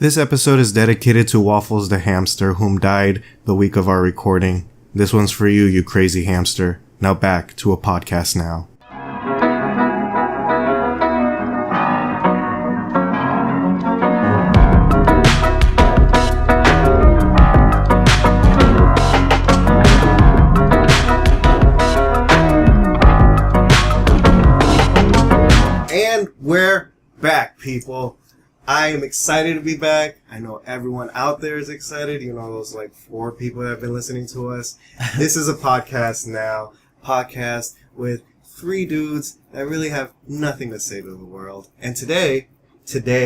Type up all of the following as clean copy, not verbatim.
This episode is dedicated to Waffles the hamster, whom died the week of our recording. This one's for you, you crazy hamster. Now back to A Podcast Now. And we're back, people. I am excited to be back. I know everyone out there is excited. You know, those like 4 people that have been listening to us. This is A Podcast Now. Podcast with 3 dudes that really have nothing to say to the world. And today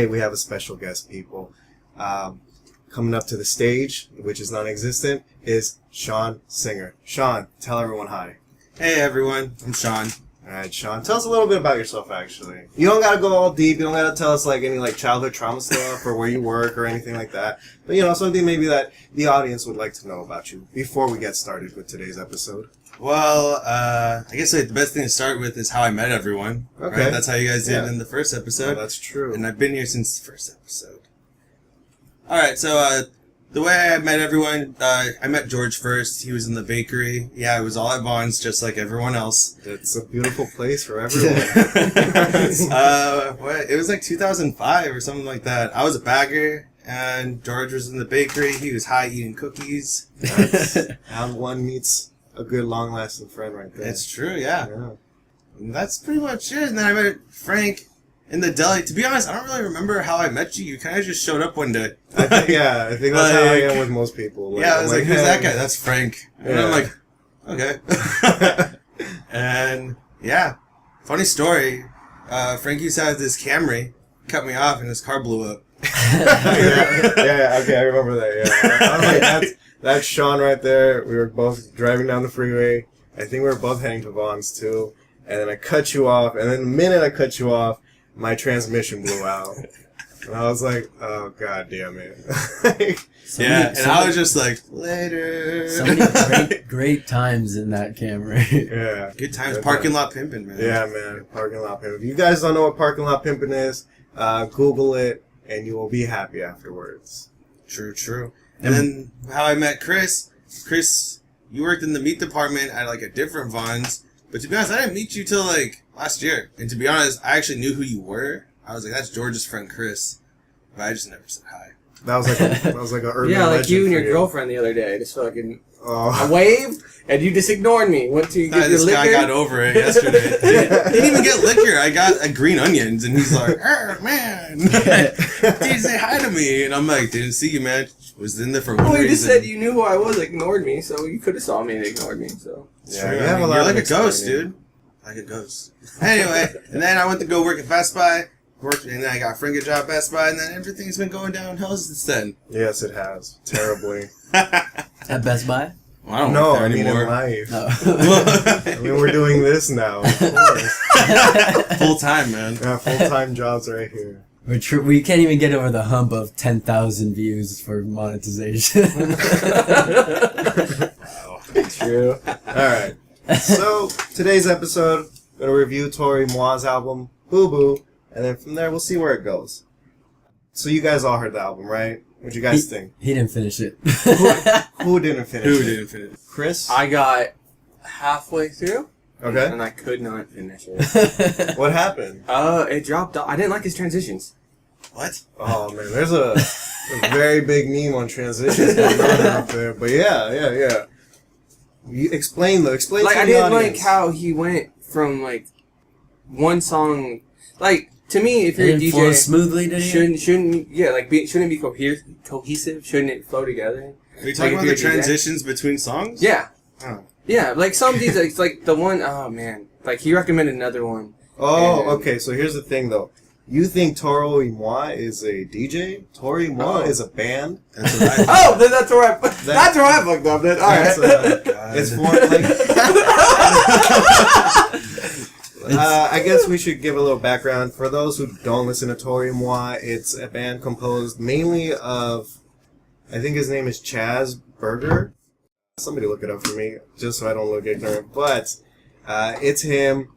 we have a special guest, people. Coming up to the stage, which is non-existent, is Sean Singer. Sean, tell everyone hi. Hey everyone, I'm Sean. Alright, Sean, tell us a little bit about yourself, actually. You don't gotta go all deep, you don't gotta tell us, like, any, like, childhood trauma stuff or where you work or anything like that. But, you know, something maybe that the audience would like to know about you before we get started with today's episode. Well, I guess the best thing to start with is how I met everyone. Okay. Right? That's how you guys did in the first episode. Oh, that's true. And I've been here since the first episode. Alright, so, the way I met everyone, I met George first. He was in the bakery. Yeah, it was all at Vaughn's, just like everyone else. It's a beautiful place for everyone. It was like 2005 or something like that. I was a bagger, and George was in the bakery. He was high eating cookies. That's how one meets a good, long-lasting friend right there. It's true, yeah. And that's pretty much it. And then I met Frank in the deli. To be honest, I don't really remember how I met you. You kind of just showed up one day. I think that's how I am with most people. Like, I was like, who's that guy? That's Frank. And I'm like, okay. And, yeah. Funny story. Frank used to have this Camry, cut me off, and his car blew up. Okay, I remember that, yeah. I was like, that's Sean right there. We were both driving down the freeway. I think we were both heading to Vaughn's, too. And then I cut you off, and then the minute I cut you off, my transmission blew out. And I was like, oh, god damn it. I was just like, later. So many great times in that Camry. Yeah. Good times. Parking lot pimping, man. Yeah, man. Parking lot pimping. If you guys don't know what parking lot pimping is, Google it, and you will be happy afterwards. True. And then how I met Chris. Chris, you worked in the meat department at like a different Vaughn's. But to be honest, I didn't meet you till like last year. And to be honest, I actually knew who you were. I was like, that's George's friend Chris. But I just never said hi. That was like an urban yeah, like legend you and your for girlfriend the other day. Just fucking I waved and you just ignored me. Went to get your this liquor. Guy got over it yesterday. He didn't even get liquor. I got green onions, and he's like, man, didn't say hi to me. And I'm like, didn't see you, man. Was in there for one reason. Well, you just said you knew who I was, ignored me, so you could have saw me and ignored me. So yeah, you're like a ghost, dude. Like a ghost. Anyway, and then I went to go work at Best Buy. And then I got Frank a job at Best Buy, and then everyth's been going downhill since then. Yes, it has. Terribly. At Best Buy? Well, I don't work there anymore. In life. Oh. I mean, we're doing this now, of course. Full time, man. Yeah, full-time jobs right here. We can't even get over the hump of 10,000 views for monetization. Wow. True. Alright. So, today's episode, I'm going to review Toro y Moi's album, Boo Boo, and then from there, we'll see where it goes. So, you guys all heard the album, right? What you guys think? He didn't finish it. Who didn't finish it? Who didn't finish it? Chris? I got halfway through. Okay. And I could not finish it. What happened? It dropped off. I didn't like his transitions. What? Oh, man, there's a very big meme on transitions going on out there. But yeah. You explain like, to the I didn't audience. like how he went from, like, one song. Like, to me, if you're a DJ, flow smoothly, did he? shouldn't it be cohesive? Shouldn't it flow together? Are you talking about the transitions between songs? Yeah. Oh. Yeah, like some DJs, it's like the one, oh man. Like, he recommended another one. Oh, okay, so here's the thing, though. You think Toro y Moi is a DJ? Toro y Moi is a band? That's what I Then that's where I fucked up. Then alright. It's more like... I guess we should give a little background. For those who don't listen to Toro y Moi, it's a band composed mainly of... I think his name is Chaz Berger. Somebody look it up for me, just so I don't look ignorant. But it's him,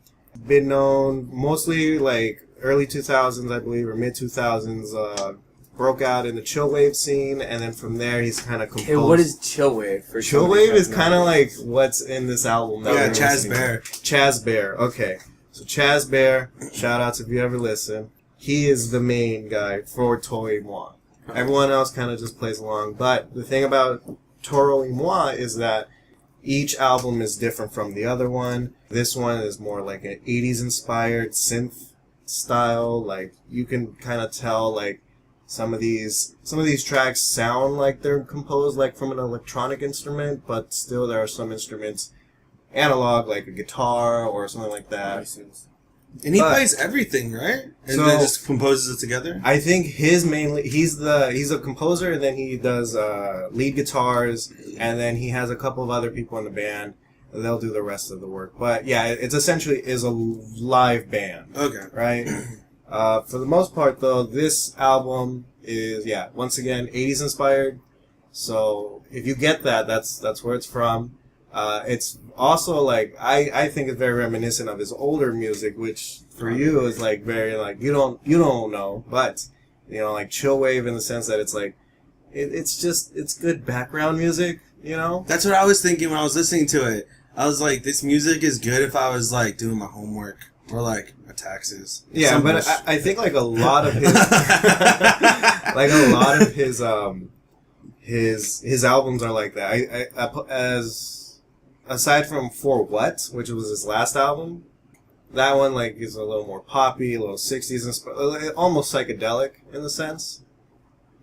been known mostly like early 2000s, I believe, or mid 2000s, broke out in the chillwave scene, and then from there he's kind of composed. Hey, what is chillwave? Chillwave is kind of like what's in this album. That Yeah, we're Chaz listening to. Bear. Chaz Bear. Okay, so Chaz Bear. Shout outs if you ever listen. He is the main guy for Toro y Moi. Everyone else kind of just plays along. But the thing about Toro y Moi is that each album is different from the other one. This one is more like an 80s inspired synth style. Like you can kind of tell like some of these tracks sound like they're composed like from an electronic instrument, but still there are some instruments analog like a guitar or something like that. And he But- plays everything, right? And So- then just composes it together? I think he's a composer, and then he does lead guitars, and then he has a couple of other people in the band. They'll do the rest of the work. But yeah, it's essentially is a live band, Okay. right? For the most part, though, this album is once again 80s inspired. So if you get that, that's where it's from. It's also like I think it's very reminiscent of his older music, which for you is like very like you don't know, but you know like chillwave in the sense that it's like it's good background music, you know. That's what I was thinking when I was listening to it. I was like, this music is good if I was like doing my homework or like my taxes. Yeah, Some but bullshit. I think like a lot of his albums are like that. As aside from For What, which was his last album, that one like is a little more poppy, a little 60s inspired, almost psychedelic in the sense.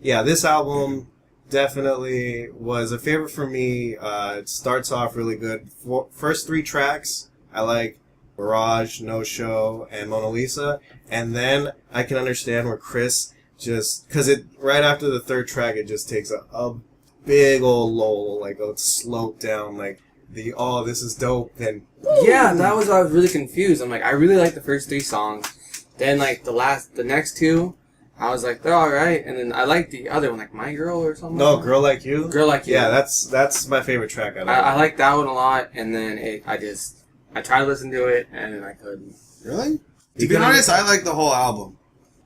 Yeah, this album definitely was a favorite for me. It starts off really good. First 3 tracks I like Barrage, No Show, and Mona Lisa, and then I can understand where Chris just because it right after the 3rd track it just takes a big old lull, like a slope down, like this is dope. Then Yeah, that was why I was really confused. I'm like, I really like the first 3 songs. Then like the next 2, I was like, they're alright. And then I like the other one, like My Girl or something. no, like that. Girl Like You. Girl Like You. Yeah, that's my favorite track. I like that one a lot. And then I tried to listen to it and then I couldn't. Really? To You be can- honest, I like the whole album.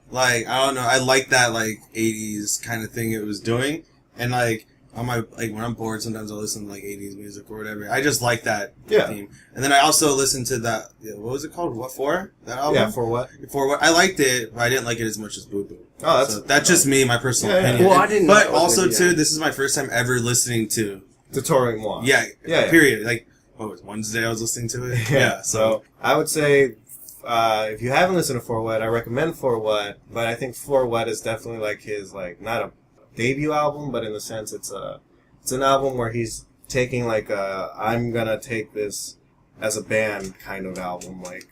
Like, I don't know, I like that like 80s kind of thing it was doing. And like on my like when I'm bored, sometimes I'll listen to like 80s music or whatever. I just like that theme. And then I also listened to that. What was it called? What For? That album? Yeah, For What? For What? I liked it, but I didn't like it as much as Boo Boo. Oh, That's just me, my personal Yeah, yeah. opinion. Well, I didn't know But that was also gonna be too, that. this is my first time ever listening to. The Toro y Moi. Yeah. Yeah. Period. Like, what was it, Wednesday I was listening to it? Yeah. So I would say if you haven't listened to For What, I recommend For What. But I think For What is definitely like his like not a debut album, but in the sense it's an album where he's taking like I'm gonna take this as a band kind of album, like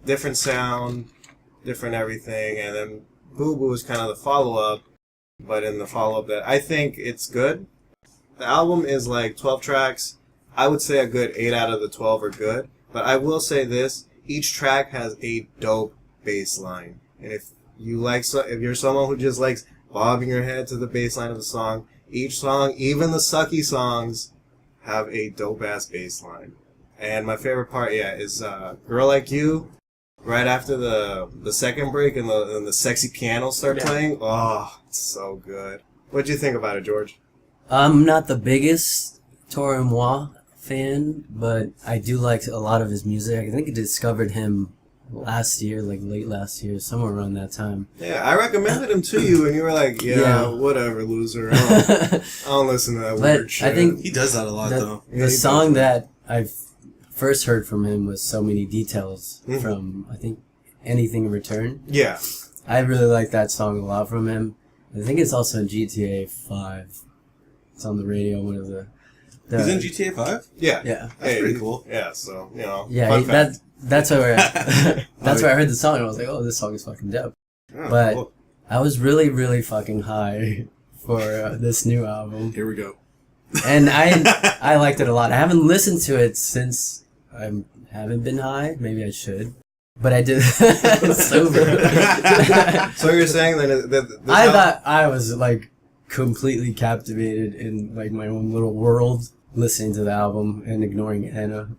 different sound, different everything, and then Boo Boo is kind of the follow up. But in the follow up, that I think it's good. The album is like 12 tracks. I would say a good 8 out of the 12 are good. But I will say this: each track has a dope bass line, and if you're someone who just likes bobbing your head to the bass line of the song, each song, even the sucky songs, have a dope ass bass line. And my favorite part, is "Girl Like You." Right after the second break and the sexy piano start playing, oh, it's so good. What'd you think about it, George? I'm not the biggest Toro y Moi fan, but I do like a lot of his music. I think I discovered him last year, like late last year, somewhere around that time. Yeah, I recommended him to you, and you were like, Yeah. whatever, loser. I don't listen to that But weird shit. I think He does that a lot, though. Yeah, the he song does. that I've first heard from him was So Many Details from, I think, Anything in Return. Yeah. I really like that song a lot from him. I think it's also in GTA 5. It's on the radio, one of the He's in GTA 5? Yeah. Yeah. That's pretty cool. Yeah, so, Yeah, fun fact. that's where that's where I heard the song and I was like, oh, this song is fucking dope. Oh, But cool. I was really, really fucking high for this new album, Here we go. and I liked it a lot. I haven't listened to it since I haven't been high. Maybe I should, but I did sober. So you're saying that this I thought I was like completely captivated in like my own little world listening to the album and ignoring Anna.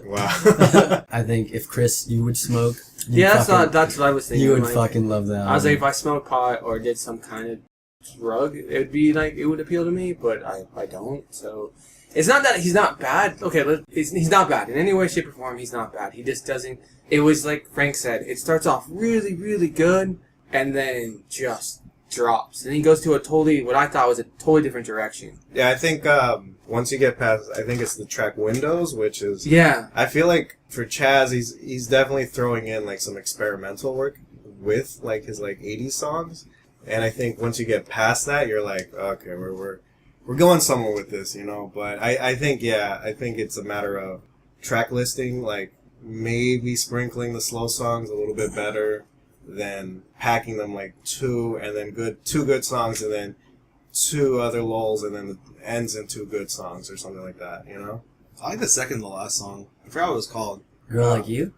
Wow. I think if Chris, you would smoke, Yeah, that's what I was thinking. You would like, fucking love that. I was like, if I smoked pot or did some kind of drug, it would be like, it would appeal to me, but I don't, so... It's not that he's not bad. Okay, he's not bad. In any way, shape, or form, he's not bad. He just doesn't... It was like Frank said, it starts off really, really good, and then just drops. And he goes to what I thought was a totally different direction. Yeah, I think once you get past, I think it's the track Windows, which is... Yeah. I feel like for Chaz, he's definitely throwing in like some experimental work with like his like 80s songs. And I think once you get past that, you're like, okay, we're going somewhere with this, you know. But I think it's a matter of track listing, like maybe sprinkling the slow songs a little bit better than packing them like two good songs and then two other lulls and then it ends in two good songs or something like that, you know. I like the second to last song. I forgot what it was called. Girl Like You?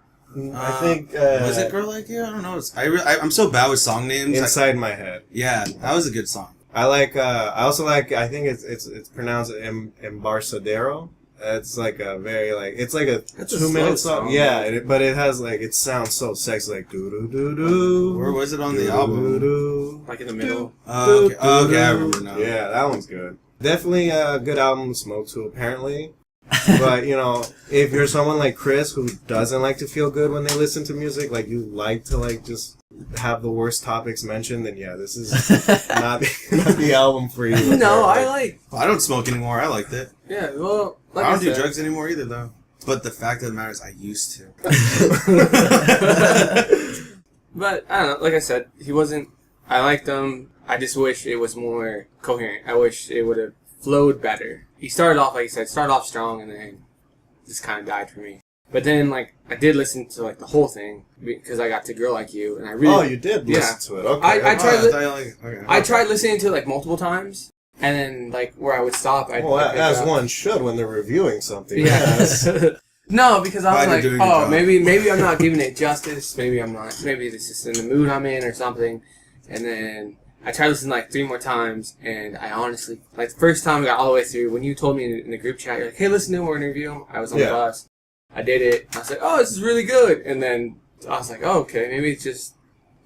I think was it Girl Like You? I don't know. I'm so bad with song names. Inside My Head. Yeah, that was a good song. I like. I also like. I think it's pronounced Embarcadero. It's like a very like. It's like a That's a 2-minute slow song. song, Yeah, but it has like. It sounds so sexy, like doo doo doo doo. Where was it on the album? Doo, Like in the middle. Okay, I remember now. Yeah, that one's good. Definitely a good album to smoke to, apparently. But, you know, if you're someone like Chris who doesn't like to feel good when they listen to music, like you like to like just have the worst topics mentioned, then yeah, this is not the album for you. No, I like... I don't smoke anymore. I liked it. Yeah, well, like I don't do said- drugs anymore either, though. But the fact of the matter is, I used to. But, I don't know, like I said, he wasn't... I liked him. I just wish it was more coherent. I wish it would have flowed better. He started off, like you said, strong, and then just kind of died for me. But then, like, I did listen to, like, the whole thing, because I got to Girl Like You, and I really... Oh, you did listen to it. Okay. I tried listening to it, like, multiple times, and then, like, where I would stop, I'd... Well, pick it as up. one should when they're reviewing something. Yeah. Yes. No, because I Glad was you're like, doing your oh, job. maybe I'm not giving it justice. Maybe I'm not. Maybe this is in the mood I'm in or something. And then I tried listening like 3 more times, and I honestly, like the first time I got all the way through, when you told me in the group chat, you're like, hey, listen to our interview. I was on the bus. I did it. I was like, oh, this is really good. And then I was like, oh, okay, maybe it's just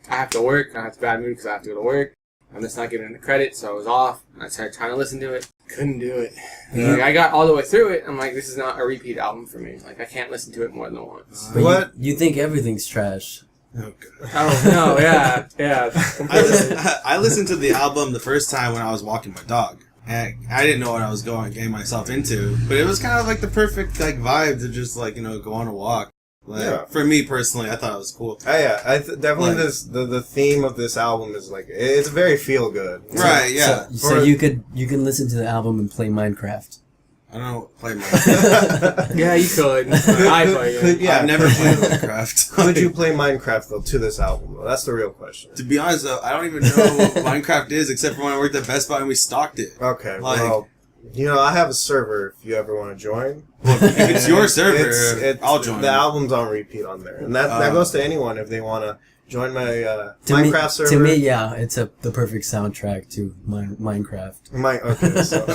I have to work. I have a bad mood because I have to go to work. I'm just not giving it the credit, so I was off. I started trying to listen to it. Couldn't do it. Yeah. Like, I got all the way through it. I'm like, this is not a repeat album for me. Like, I can't listen to it more than once. But What? You think everything's trash. Oh, God. Oh, no, yeah. I listened to the album the first time when I was walking my dog. And I didn't know what I was getting myself into. But it was kind of like the perfect like vibe to just like, you know, go on a walk. Like, for me personally, I thought it was cool. Yeah, definitely Like- the theme of this album is like it's very feel good. Right, yeah. So you can listen to the album and play Minecraft. I don't play Minecraft. Yeah, you could. I play it. Yeah. I've never played Minecraft. Could you play Minecraft though to this album? Though? That's the real question. To be honest though, I don't even know what Minecraft is except for when I worked at Best Buy and we stocked it. Okay, Like- well, you know, I have a server if you ever want to join. Well, if it's your server, I'll join. The album's on repeat on there, and that goes to anyone if they want to join my To Minecraft me, server. To me, yeah, it's the perfect soundtrack to Minecraft. Okay, so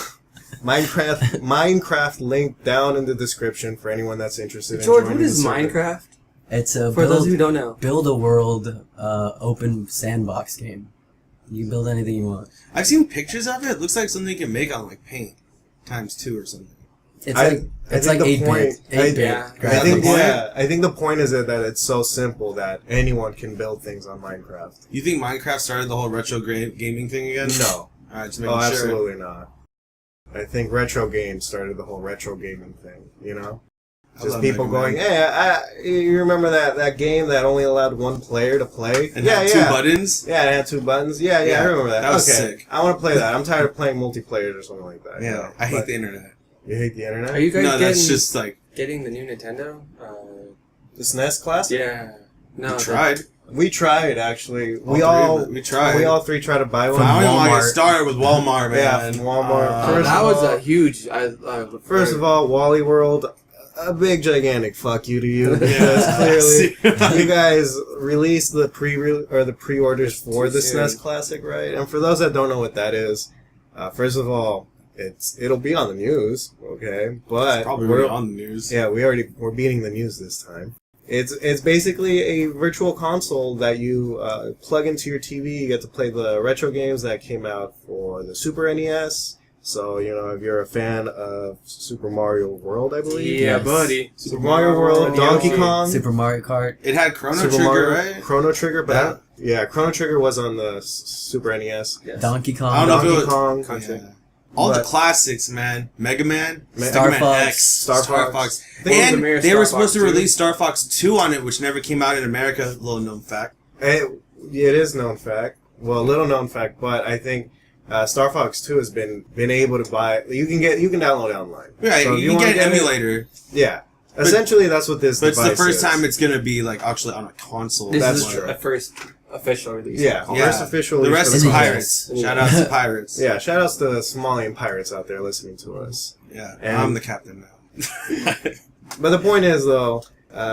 Minecraft link down in the description for anyone that's interested. George, in what joining is the server. Minecraft? It's a For those who don't know. build a world open sandbox game. You can build anything you want. I've seen pictures of it. It looks like something you can make on like Paint ×2 or something. It's I like think like the 8-bit. point- 8-bit Yeah. I think graphics. I think the point is that it's so simple that anyone can build things on Minecraft. You think Minecraft started the whole retro gaming thing again? No. Alright, just making Oh, sure. absolutely not. I think retro games started the whole retro gaming thing, you know? I Just love people Mega Man. going, hey, you remember that game that only allowed one player to play? And had 2 buttons? Yeah, it had 2 buttons. Yeah, Yeah, I remember that. that was okay. sick. I want to play that. I'm tired of playing multiplayer or something like that. you Yeah, know? I hate But- the internet. You hate the internet? Are you guys No, getting, that's just like, getting the new Nintendo? The SNES Classic? Yeah. No. we tried. We tried, actually. We tried. We all 3 tried to buy one. I don't want to get Walmart. started with Walmart, man. Yeah, from Walmart. Oh, First that of was all- a huge... First of all, Wally World, a big gigantic fuck you to you because Yeah. clearly you guys released the pre-orders for Too the soon. SNES Classic, right? And for those that don't know what that is, first of all, it'll be on the news, okay? But Probably we're already on the news. yeah, we're beating the news this time. It's basically a virtual console that you plug into your TV. You get to play the retro games that came out for the Super NES. So, if you're a fan of Super Mario World, I believe. Yeah, Yes. buddy. Super Mario World, Donkey Kong. Super Mario Kart. It had Chrono Super Trigger, Mario, right? Chrono Trigger, but Chrono Trigger was on the Super NES. Yes. Donkey Kong. I don't know if it Donkey was Kong. Country. Yeah. All the But- classics, man. Mega Man, Star Mega Man Fox. X, Star Fox. And Premier they Star were Fox supposed to 2. release Star Fox 2 on it, which never came out in America. Little known fact. It is known fact. Well, little known fact, but I think Star Fox 2 has been able to buy. You can download it online. Yeah, So if you can wanna get an it- emulator. Yeah, essentially that's what this. But it's the device first is. time it's gonna be like actually on a console. This That's is true. the first official release. Yeah, of Yeah. first official. The release rest for is In the pirates. US. Shout out to pirates. Yeah, shout outs to Somalian pirates out there listening to us. Yeah, And- I'm the captain now. But the point is, though,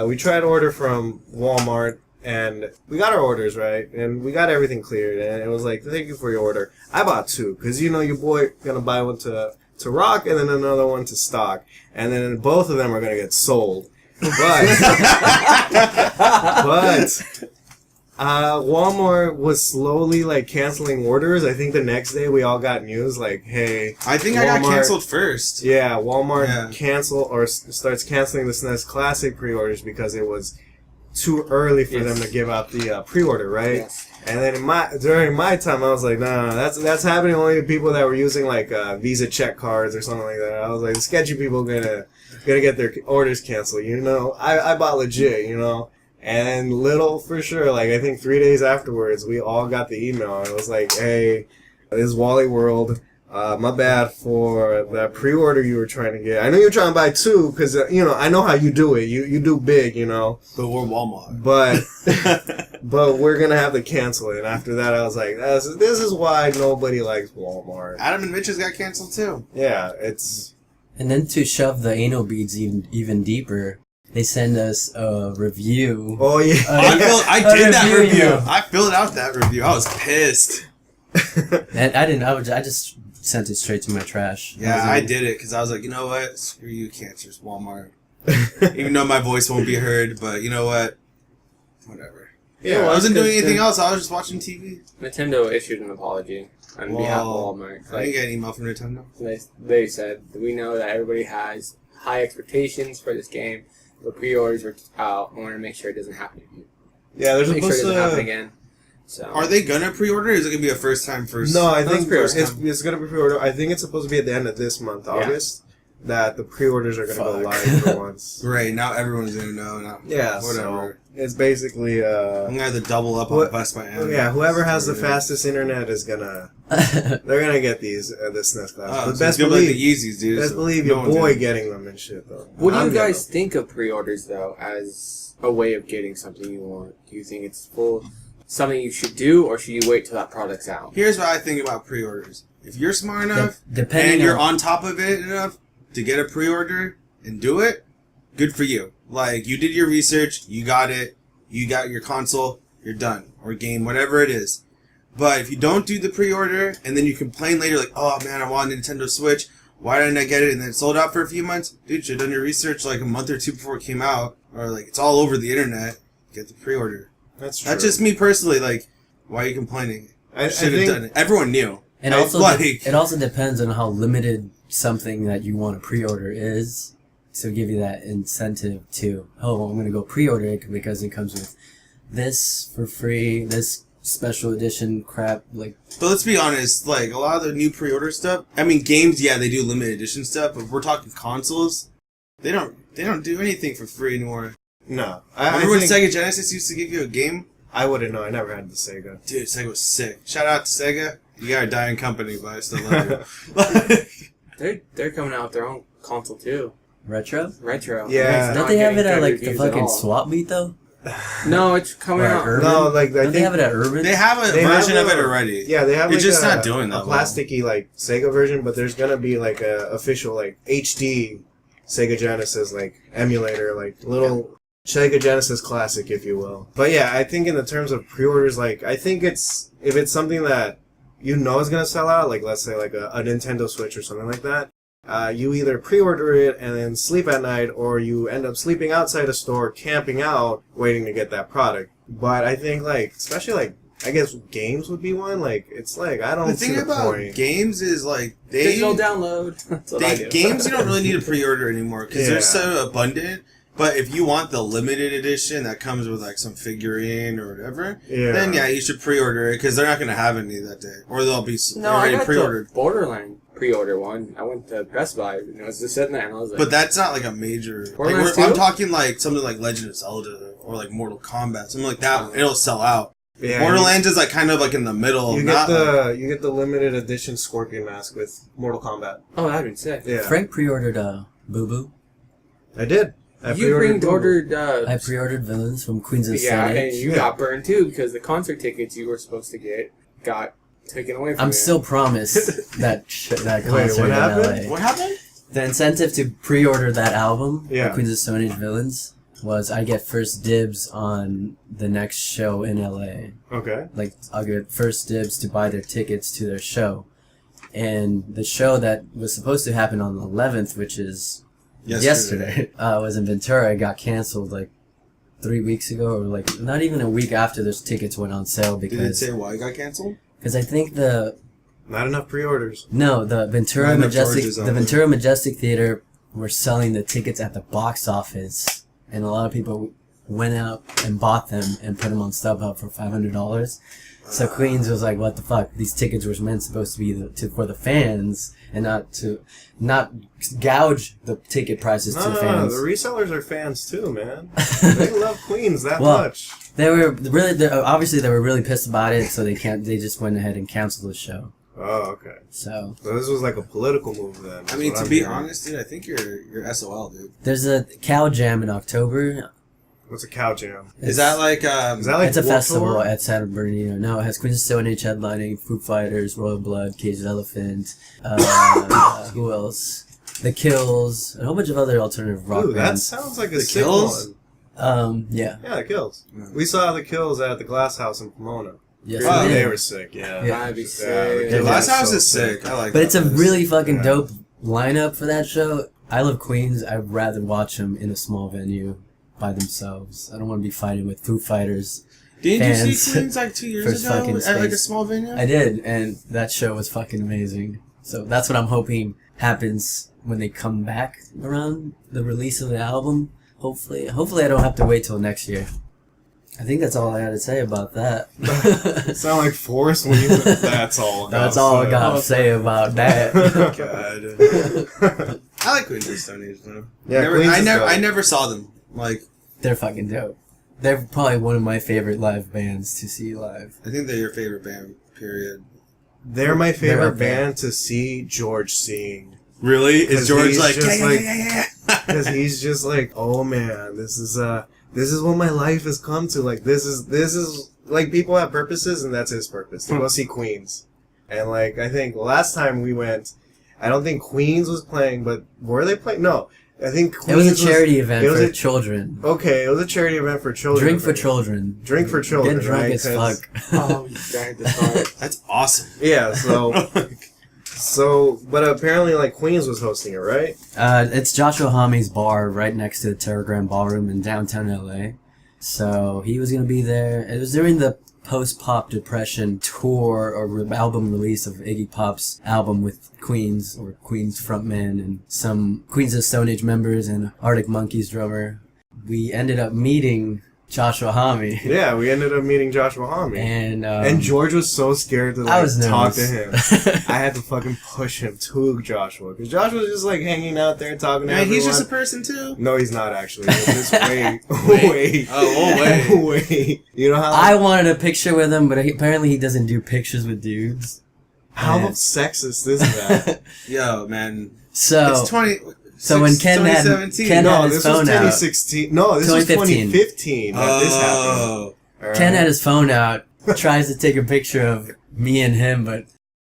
we tried to order from Walmart, and we got our orders right, and we got everything cleared, and it was like, thank you for your order. I bought two, because your boy gonna buy one to rock, and then another one to stock, and then both of them are gonna get sold. But Walmart was slowly canceling orders. I think the next day we all got news like, hey, I think I got Walmart- canceled first. yeah, Walmart Yeah. starts canceling the SNES Classic pre-orders because it was too early for them to give out the pre-order, right? Yes. And then during my time, I was like, no, that's happening only to people that were using Visa check cards or something like that. I was like, the sketchy people gonna get their orders canceled. I bought legit, And little for sure, I think 3 days afterwards, we all got the email. It was like, hey, this is Wally World. My bad for the pre-order you were trying to get. I know you're trying to buy two because, I know how you do it. You do big, But we're Walmart. But but we're going to have to cancel it. And after that, I was like, this is why nobody likes Walmart. Adam and Mitch's got canceled too. Yeah, it's... And then to shove the anal beads even deeper, they send us a review. Oh, yeah. I did that review, review. yeah. I filled out that review. I was pissed. And I just sent it straight to my trash. Yeah, I did it because I was like, you know what? Screw you, cancers, Walmart. Even though my voice won't be heard, but you know what? Whatever. Yeah, I wasn't doing because anything then- else. I was just watching TV. Nintendo issued an apology on behalf of Walmart. I didn't get an email from Nintendo. They said, we know that everybody has high expectations for this game. The pre-orders are out. I want to make sure it doesn't happen again. Yeah, there's Make sure it supposed doesn't happen to... again. So Are they gonna pre-order? Or is it gonna be a first time first? No, I No, think it's pre-order. it's going to be pre-order. I think it's supposed to be at the end of this month, August, that the pre-orders are going to go Fuck. live for once. Great. Now everyone's gonna know. Now, Yeah, whatever. so it's basically... I'm gonna have to double up on Best Buy. Yeah, whoever has the Yeah. fastest internet is gonna... They're gonna get these the SNES Classic. Oh, But so best it's gonna be like believe, the Yeezys, dude. best so believe no your one's boy gonna- getting them and shit though. what do I'm you guys getting think of pre-orders, though, as a way of getting something you want? Do you think it's something you should do, or should you wait till that product's out? Here's what I think about pre-orders. If you're smart enough Depending and you're on on top of it enough to get a pre-order and do it, good for you. Like, you did your research, you got it, you got your console, you're done. Or game, whatever it is. But if you don't do the pre-order and then you complain later like, oh man, I want a Nintendo Switch, why didn't I get it? And then it sold out for a few months. Dude, you should have done your research like a month or two before it came out. Or like, it's all over the internet. Get the pre-order. That's true. That's just me personally. Like, why are you complaining? I Should have think- done it. Everyone knew. And I- also, like- it also depends on how limited something that you want to pre-order is to give you that incentive to, I'm going to go pre-order it because it comes with this for free, this special edition crap. Like, But let's be honest, like, a lot of the new pre-order stuff, I mean, games, yeah, they do limited edition stuff, but if we're talking consoles, they don't do anything for free anymore. No, Remember when think Sega Genesis used to give you a game? I wouldn't know. I never had the Sega. Dude, Sega was sick. Shout out to Sega. You got a dying company, but I still love you. They're coming out with their own console, too. retro? Retro. Yeah. It's Don't not they have getting it at good like the reviews at fucking all. swap meet though? No, it's coming Or out. Urban? No, like I Don't think they have it at Urban? They have a They have version of it a- already. Yeah, they have It's like just a, not doing a that well. plasticky like Sega version, but there's gonna be like a official like HD Sega Genesis like emulator, like little Sega Genesis Classic, if you will. But yeah, I think in the terms of pre-orders, like I think it's if it's something that you know is gonna sell out, like let's say like a Nintendo Switch or something like that, you either pre-order it and then sleep at night, or you end up sleeping outside a store, camping out, waiting to get that product. But I think, like, especially, like, I guess games would be one. Like, it's like, I don't see the point. The thing about games is, like, digital download. That's what I do. Games you don't really need a pre-order anymore because they're so abundant. But if you want the limited edition that comes with, like, some figurine or whatever, then, you should pre-order it because they're not going to have any that day. Or they'll be already pre-ordered. The Borderline pre-order one. I went to Best Buy, and I was just sitting there, and I was like... But that's not, like, a major... Like, I'm talking, like, something like Legend of Zelda or, like, Mortal Kombat. Something like that. It'll sell out. Yeah, Borderlands is, like, kind of, like, in the middle. You get the limited edition Scorpion mask with Mortal Kombat. Oh, that'd be sick. Yeah. Frank pre-ordered Boo Boo. I did. I pre-ordered Villains from Queens of Stone Age. Yeah, and you got burned too because the concert tickets you were supposed to get got taken away from you. I'm still promised that concert what happened? in LA. What happened? The incentive to pre-order that album, Queens of Stone Age Villains, was I get first dibs on the next show in LA. Okay. Like, I'll get first dibs to buy their tickets to their show. And the show that was supposed to happen on the 11th, which is yesterday was in Ventura. It got canceled like 3 weeks ago, or like not even a week after those tickets went on sale. Because did it say why it got canceled? Because I think not enough pre-orders. No, the Ventura Majestic Theater were selling the tickets at the box office, and a lot of people went out and bought them and put them on StubHub for $500. So Queens was like, "What the fuck? These tickets were supposed to be for the fans, and not gouge the ticket prices to the fans." No, the resellers are fans too, man. They love Queens that much. They were really pissed about it, so they just went ahead and canceled the show. Oh, okay. So this was like a political move then. I mean, to be honest, dude, I think you're SOL, dude. There's a Cow Jam in October. What's a Cow Jam? Is that like it's a festival at San Bernardino. No, it has Queens of Stone Age headlining, Foo Fighters, Royal Blood, Caged Elephant, who else? The Kills, a whole bunch of other alternative rock bands. That sounds like a sick one. Yeah. Yeah, The Kills. Yeah. We saw The Kills at the Glass House in Pomona. Yes, they were sick, That'd be sick. The Glass House is sick. I like that. But it's a really fucking dope lineup for that show. I love Queens. I'd rather watch them in a small venue by themselves. I don't want to be fighting with Foo Fighters. Didn't you see Queens like 2 years ago at like a small venue? I did, and that show was fucking amazing. So that's what I'm hoping happens when they come back around the release of the album. Hopefully I don't have to wait till next year. I think that's all I had to say about that. Sound like Forrest when you said that's all. That's all I got to say about that. God. I like Queens of Stone Age though. Yeah, I never saw them. Like, they're fucking dope. They're probably one of my favorite live bands to see live. I think they're your favorite band, period. They're my favorite band to see George sing. Really? Is George like, yeah? Because he's just like, oh man, this is what my life has come to. Like, this is like, people have purposes, and that's his purpose. To go see Queens. And like, I think last time we went, I don't think Queens was playing, but were they playing? No. I think Queens it was a charity event for children. Okay, it was a charity event for children. Drink for children. Drink for children. Get drunk right? as fuck. Oh, you drank the fuck. That's awesome. Yeah, but apparently, like, Queens was hosting it, right? It's Joshua Homme's bar right next to the Terragram Ballroom in downtown LA. So he was gonna be there. It was during the post-pop depression tour or album release of Iggy Pop's album with Queens frontman and some Queens of Stone Age members and Arctic Monkeys drummer. We ended up meeting Joshua Homme. Yeah, we ended up meeting Joshua Homme. And George was so scared to talk to him. I had to fucking push him to Joshua. Because Joshua was just like hanging out there talking to everyone. He's just a person too? No, he's not actually. Just wait. Oh, wait. You know how... I wanted a picture with him, but apparently he doesn't do pictures with dudes. How sexist is that? Yo, man. So... It's 20... So when Ken had his phone out... this was 2016. No, this was 2015 that this happened. Right. Ken had his phone out, tries to take a picture of me and him, but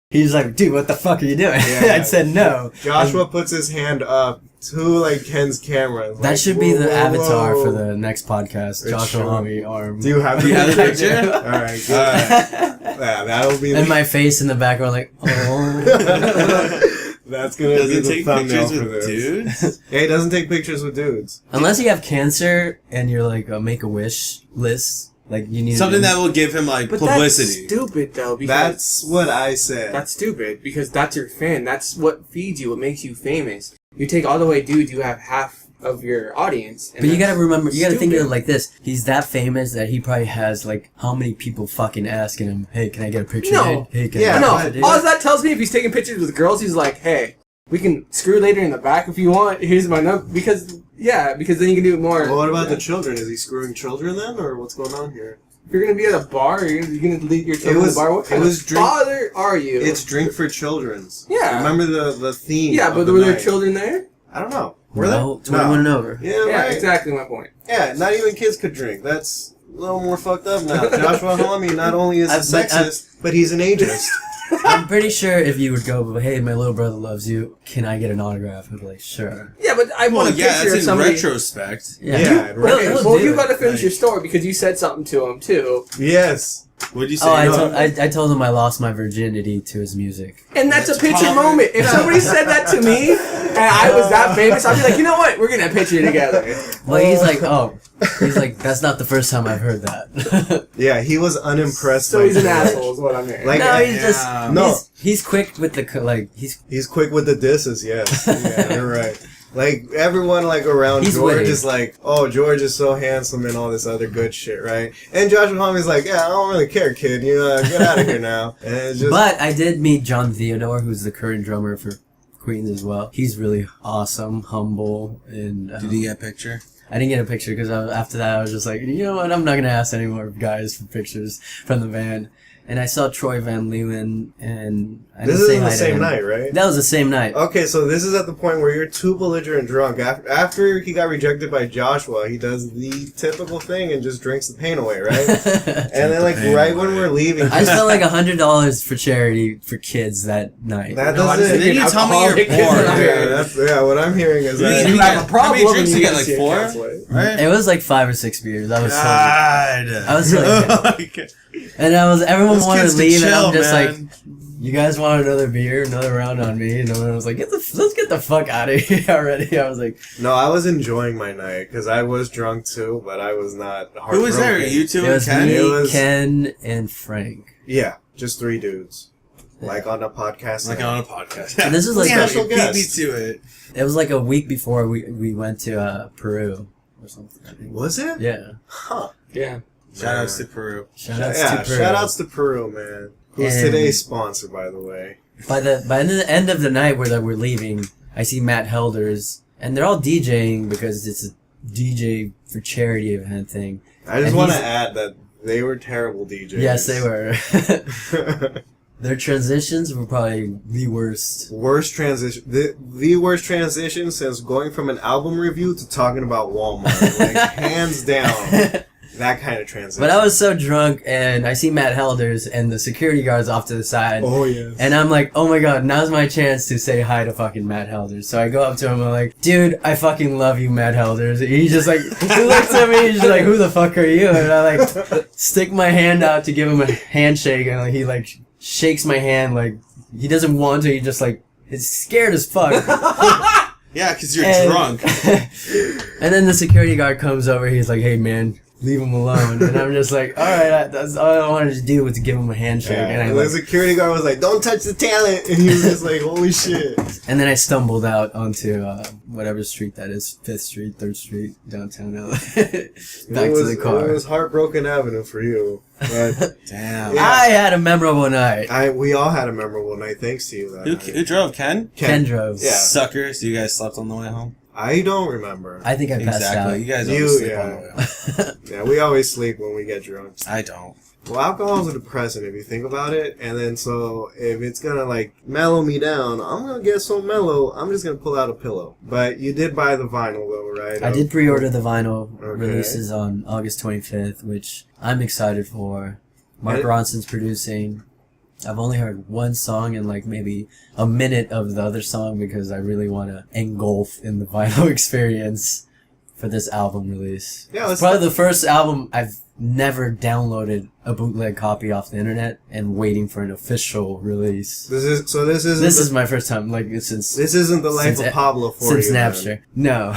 he's like, dude, what the fuck are you doing? I said no. Joshua puts his hand up to, like, Ken's camera. That should be the avatar for the next podcast. Joshua Homme arm. Do you have the picture? Alright, good. Yeah, that'll be and my face in the background, like, oh. That's gonna Does be it the take thumbnail pictures for with this. dudes? Yeah, he doesn't take pictures with dudes. Unless you have cancer and you're like a Make-A-Wish list. Like, you need Something that will give him, like, But publicity. that's stupid, though. Because That's what I said. That's stupid, because that's your fan. That's what feeds you, what makes you famous. You take all the way dudes, you have half of your audience. And But you gotta remember, you gotta think of it stupid. like this. He's that famous that he probably has, like, how many people fucking asking him, hey, can I get a picture? No. Hey, can Yeah, I get a No, picture, dude?" all that tells me, if he's taking pictures with girls, he's like, hey, we can screw later in the back if you want. Here's my number. Because then you can do it more. Well, what about the children? Is he screwing children then, or what's going on here? If you're going to be at a bar, you're going to leave your children at the bar. What kind of father are you? It's drink for children's. Yeah. Remember the theme? Yeah, of but the were there night. children there? I don't know. Were No, there? 21 and over. Yeah, Yeah, right. exactly my point. Yeah, not even kids could drink. That's a little more fucked up now. Joshua Homme not only is a sexist, but he's an ageist. I'm pretty sure if you would go, hey, my little brother loves you, can I get an autograph? I'd be like, sure. Yeah, but I want Well, a yeah, picture that's of in somebody. retrospect. Yeah. Yeah, He'll- right. he'll Well, do you it. got to finish Like- your story because you said something to him too, Yes. What'd you say? Oh, No. I told him I lost my virginity to his music. and that's a picture Probably. moment. If somebody said that to me and I was that famous, I'd be like, you know what? We're gonna picture together. Well, he's like, that's not the first time I've heard that. Yeah, he was unimpressed. So by he's an George. asshole, is what I'm hearing. Like, No, he's Yeah. just, No. he's quick with the, He's quick with the disses. Yes, yeah, you're right. Like everyone, like around He's George witty. is like, oh, George is so handsome and all this other good shit, right? And Joshua Homme's like, yeah, I don't really care, kid. You get out of here now. And it's just, But I did meet John Theodore, who's the current drummer for Queens as well. He's really awesome, humble, and Did he get a picture? I didn't get a picture because after that I was just like, you know what, I'm not gonna ask any more guys for pictures from the band. And I saw Troy Van Leeuwen, and I this didn't say is hi the to same him. night, right? That was the same night. Okay, so this is at the point where you're too belligerent drunk. After he got rejected by Joshua, he does the typical thing and just drinks the pain away, right? And then, like, pain right when away. we're leaving, I spent like $100 for charity for kids that night. that No, I just doesn't. think Then you tell me alcoholic you're is poor. not Yeah, good. that's what I'm hearing is You that. need- You have a problem. How many drinks and you get, gotta like see a 4? counselor. Right? It was like 5 or 6 beers. I was so, God. I was like, and everyone Those wanted kids to can leave, and chill, I'm just man. like, you guys want another beer, another round on me? And everyone was like, let's get the fuck out of here already. I was like, No, I was enjoying my night because I was drunk too, but I was not. Who was there? heartbroken. You two it and was Ken? me, It was- Ken, and Frank. Yeah, just 3 dudes, like on a podcast. Like night. on a podcast. And this is like Yeah. Special Special beat me guest. to it. It was like a week before we went to Peru or something. I think. Was it? Yeah. Huh. Yeah. Shout outs to Peru. Shout outs Yeah. to Peru. Shout outs to Peru, man. Who's And- today's sponsor, by the way? By the end of the night where we're leaving, I see Matt Helders, and they're all DJing because it's a DJ for charity event thing. I just And want to he's- add that they were terrible DJs. Yes, they were. Their transitions were probably the worst. Worst transition. The worst transition since going from an album review to talking about Walmart. Like, hands down. That kind of transition. But I was so drunk, and I see Matt Helders and the security guards off to the side. Oh, yes. And I'm like, oh my god, now's my chance to say hi to fucking Matt Helders. So I go up to him and I'm like, dude, I fucking love you, Matt Helders. And he just like, he looks at me, he's just like, who the fuck are you? And I like, stick my hand out to give him a handshake, and like, he like, shakes my hand like, he doesn't want to, he just like, is scared as fuck. Yeah, because you're And- drunk. And then the security guard comes over, he's like, hey man, leave him alone. And I'm just like, alright, that's all I wanted to do was to give him a handshake. Yeah. And I And like, the security guard was like, don't touch the talent. And he was just like, holy shit. and then I stumbled out onto whatever street that is, 5th Street, 3rd Street, downtown LA. Back to the car. It was Heartbroken Avenue for you. But Damn. Yeah. I had a memorable night. we all had a memorable night thanks to you that night. Who drove? Ken? Ken drove. Yeah. Sucker. So you guys slept on the way home? I don't remember. I think I passed Exactly. You guys You- always sleep yeah. on the way home. Yeah, we always sleep when we get drunk. I don't. Well, alcohol is a depressant if you think about it. And then so if it's going to like mellow me down, I'm going to get so mellow, I'm just going to pull out a pillow. But you did buy the vinyl though, right? I did pre-order the vinyl Okay. releases on August 25th, which I'm excited for. Mark And- Ronson's producing. I've only heard one song and like maybe a minute of the other song because I really want to engulf in the vinyl experience for this album release. Yeah, It's probably the first album I've never downloaded a bootleg copy off the internet and waiting for an official release. This is my first time, like, since... This isn't the life of Pablo for since you. Napster. No.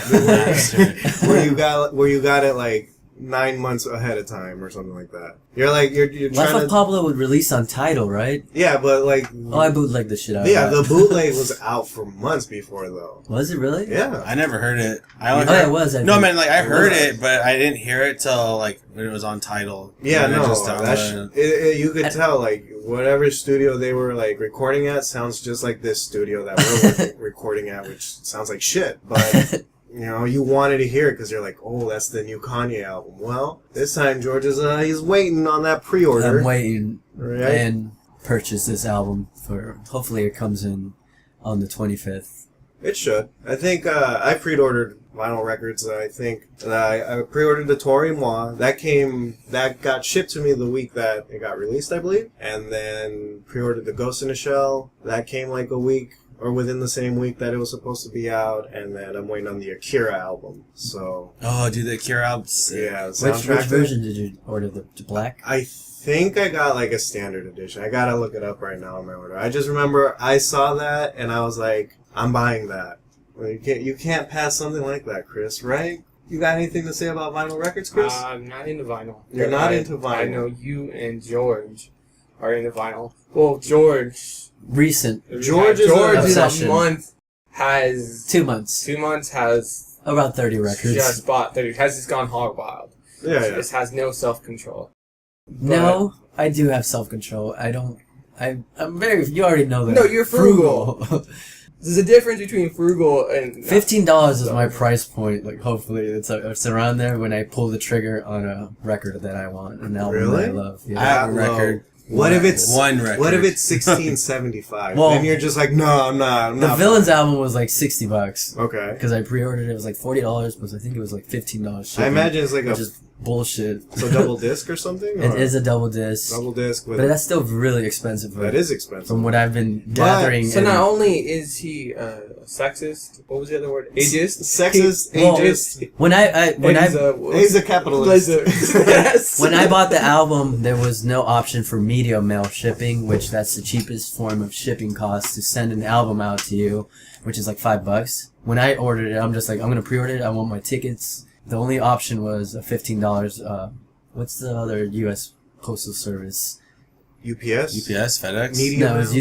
where you got it, like, 9 months ahead of time or something like that. You're trying Life to... of Pablo would release on Tidal, right? Yeah, but like... Oh, I bootlegged the shit out of Yeah, that. the bootleg was out for months before, though. Was it really? Yeah. I never heard it. It was. No, man, like, I heard it, but I didn't hear it till, like, when it was on Tidal. Yeah, And no, I just downloaded you could tell, like, whatever studio they were, like, recording at sounds just like this studio that we're recording at, which sounds like shit, but... You know, you wanted to hear it because you're like, oh, that's the new Kanye album. Well, this time George is he's waiting on that pre-order. I'm waiting right? and purchase this album for. Hopefully, it comes in on the 25th. It should. I think I pre-ordered vinyl records. I think I pre-ordered the Toro y Moi. That got shipped to me the week that it got released, I believe. And then pre-ordered the Ghost in the Shell. That came like a week. Or within the same week that it was supposed to be out, and then I'm waiting on the Akira album. So Oh, dude, the Akira album. yeah, Which version did you order? The black? I think I got like a standard edition. I gotta look it up right now on my order. I just remember I saw that and I was like, I'm buying that. Well, you can't pass something like that, Chris, right? You got anything to say about vinyl records, Chris? I'm not into vinyl. You're not into vinyl. I know you and George are into vinyl. Well, George George is a month has 2 months. 2 months has About 30 records. just bought 30. Has just gone hog wild. Yeah. Just has no self control. No, I do have self-control. I'm very... You already know that. No, you're frugal. There's a difference between frugal and... $15 is my price point. Like, hopefully it's around there when I pull the trigger on a record that I want. An album that I love. I Yeah. have a record. What if it's one record? What if it's $16.75? Well, then you're just like, no, I'm not. The Villains album was like $60. Okay. Because I pre-ordered it. It was like $40, but I think it was like $15 shipping. I imagine it's like which is bullshit. it's a double disc or something. It is a double disc. double disc, with But that's still really expensive. that is expensive. From what I've been gathering. So not only is he sexist, what was the other word? Ageist? Sexist, Well, ageist. He's a capitalist. Yes. When I bought the album, there was no option for media mail shipping, which that's the cheapest form of shipping costs to send an album out to you, which is like $5. When I ordered it, I'm just like, I'm gonna pre-order it. I want my tickets. The only option was a $15. What's the other U.S. Postal Service? UPS? FedEx? Media No, mail? I think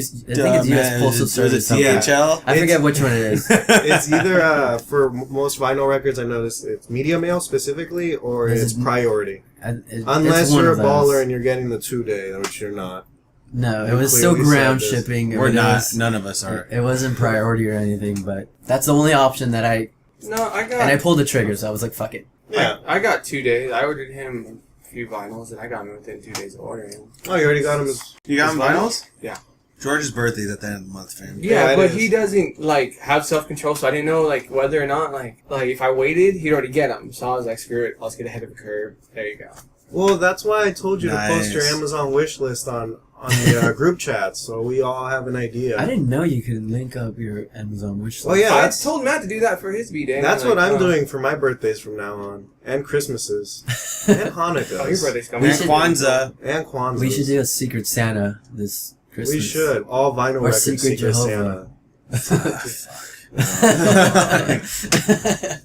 it's U.S. Postal Service. Was it something. DHL? I forget which one it is. It's either for most vinyl records, I noticed it's media mail specifically, or Is it's it- priority. it's Unless one you're a of those. baller and you're getting the 2-day, which you're not. No, it You was still clearly ground said this. shipping. We're It not. was- None of us are. It wasn't priority or anything, but that's the only option that I... No, I got... And I pulled the trigger, so I was like, fuck it. Yeah. I got 2 days. I ordered him a few vinyls, and I got them within 2 days of ordering. Oh, you already got them as... You got him vinyls? Yeah. George's birthday's at the end of the month, fam. Yeah, it but is. he doesn't, like, have self-control, so I didn't know, like, whether or not, like if I waited, he'd already get them. So I was like, screw it, let's get ahead of the curve. There you go. Well, that's why I told you to post your Nice. Amazon wish list on the group chat, so we all have an idea. I didn't know you could link up your Amazon wish list. Oh, yeah, I that's, told Matt to do that for his B-Day. that's and what I'm I'm like, doing for my birthdays from now on. And Christmases. And Hanukkah. Oh, your birthday's coming. And Kwanzaa. And Kwanzaa. We should do a Secret Santa this Christmas. We should. All vinyl Or records, Secret Secret Jehovah. Santa.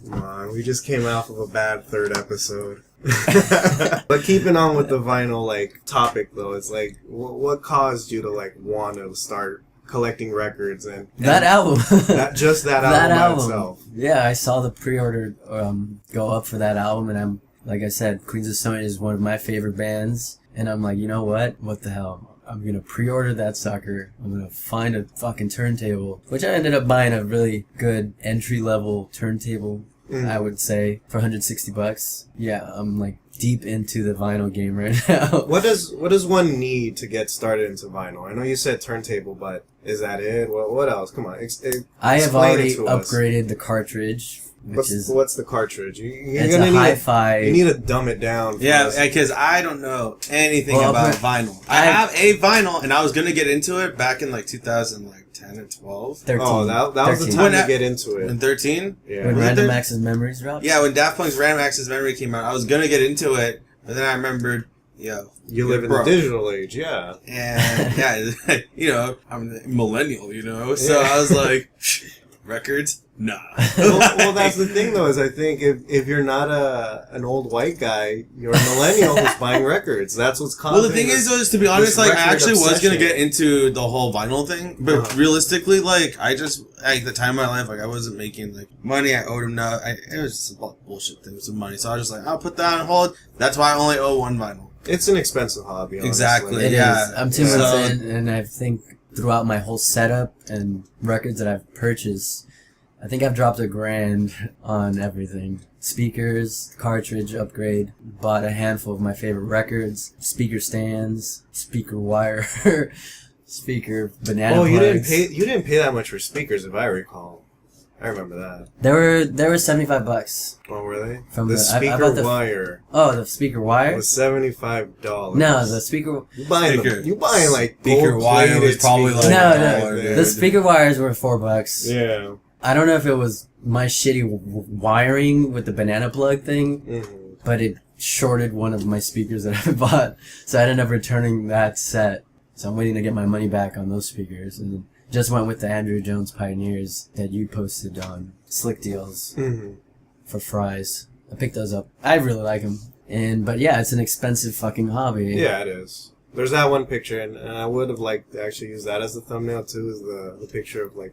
Come on, we just came off of a bad third episode. But keeping on with the vinyl like topic though, it's like what caused you to like want to start collecting records and That album. just that album That by album. itself? Yeah, I saw the pre-order go up for that album, and I'm like I said, Queens of Stone is one of my favorite bands, and I'm like, you know what? What the hell? I'm gonna pre-order that sucker. I'm gonna find a fucking turntable, which I ended up buying a really good entry-level turntable. I would say for $160. Yeah, I'm like deep into the vinyl game right now. What does one need to get started into vinyl? I know you said turntable, but is that it? What else? Come on, I have explain already it to us. upgraded the cartridge, which What's the cartridge? You're it's gonna a need hi-fi. You need to dumb it down. for Yeah, us. because I don't know anything Well, about but vinyl. I have a vinyl, and I was gonna get into it back in like 2010 or 12 13. Oh, that was the 13. time When to I- get into it. and 13. Yeah. When Was it Random there? Access Memories dropped? Yeah, when Daft Punk's Random Access Memory came out, I was gonna get into it, And then I remembered, yo, You live in the digital age, yeah. And yeah, you know, I'm a millennial, you know, so I was like, records? Nah. Well, that's the thing though, is I think if you're not an old white guy, you're a millennial who's buying records. That's what's causing. Well, the thing is, though, is to be honest, like, I actually was obsession. gonna get into the whole vinyl thing, but realistically, like, I just, at the time of my life, like, I wasn't making, like, money. I owed him no, it was just a bullshit thing with some money. So I was just like, I'll put that on hold. That's why I only owe one vinyl. It's an expensive hobby, honestly. Exactly. It Yeah. is. I'm 2 months in, and I think throughout my whole setup and records that I've purchased, I think I've dropped $1,000 on everything. Speakers, cartridge upgrade, bought a handful of my favorite records, speaker stands, speaker wire, speaker banana plugs. You didn't pay that much for speakers, if I recall. I remember that. They were $75. Oh, were they? From the speaker I bought the, wire. Oh, the speaker wire? Was $75. No, the speaker. You buying like speaker wire was probably like no. The speaker wires were $4. Yeah. I don't know if it was my shitty wiring with the banana plug thing, but it shorted one of my speakers that I bought, so I ended up returning that set. So I'm waiting to get my money back on those speakers, and just went with the Andrew Jones Pioneers that you posted on Slick Deals for fries. I picked those up. I really like them, but yeah, it's an expensive fucking hobby. Yeah, it is. There's that one picture, and I would have liked to actually use that as the thumbnail too. Is the picture of like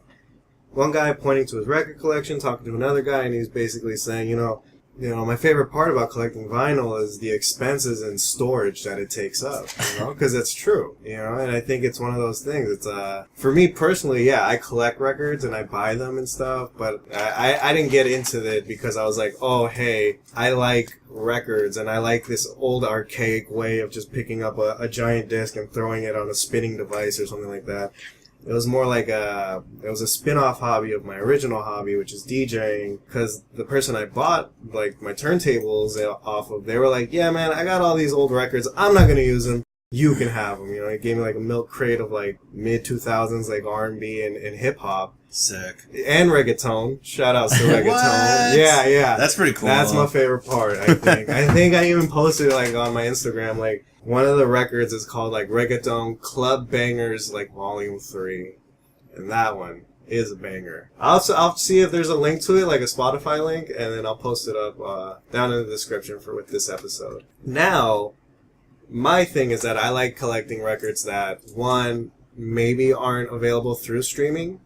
one guy pointing to his record collection, talking to another guy, and he's basically saying, you know, my favorite part about collecting vinyl is the expenses and storage that it takes up, because it's true, and I think it's one of those things. It's, for me personally, yeah, I collect records and I buy them and stuff, but I didn't get into it because I was like, oh, hey, I like records and I like this old archaic way of just picking up a giant disc and throwing it on a spinning device or something like that. It was more like it was a spin-off hobby of my original hobby, which is DJing, because the person I bought, like, my turntables off of, they were like, yeah, man, I got all these old records, I'm not going to use them, you can have them, He gave me, like, a milk crate of, like, mid-2000s, like, R&B and hip-hop. Sick. And reggaeton. Shout out to reggaeton. What? Yeah. That's pretty cool. That's my favorite part, I think. I think I even posted, like, on my Instagram, like, one of the records is called, like, Reggaeton Club Bangers, like, Volume 3. And that one is a banger. I'll see if there's a link to it, like a Spotify link, and then I'll post it up down in the description with this episode. Now, my thing is that I like collecting records that, one, maybe aren't available through streaming.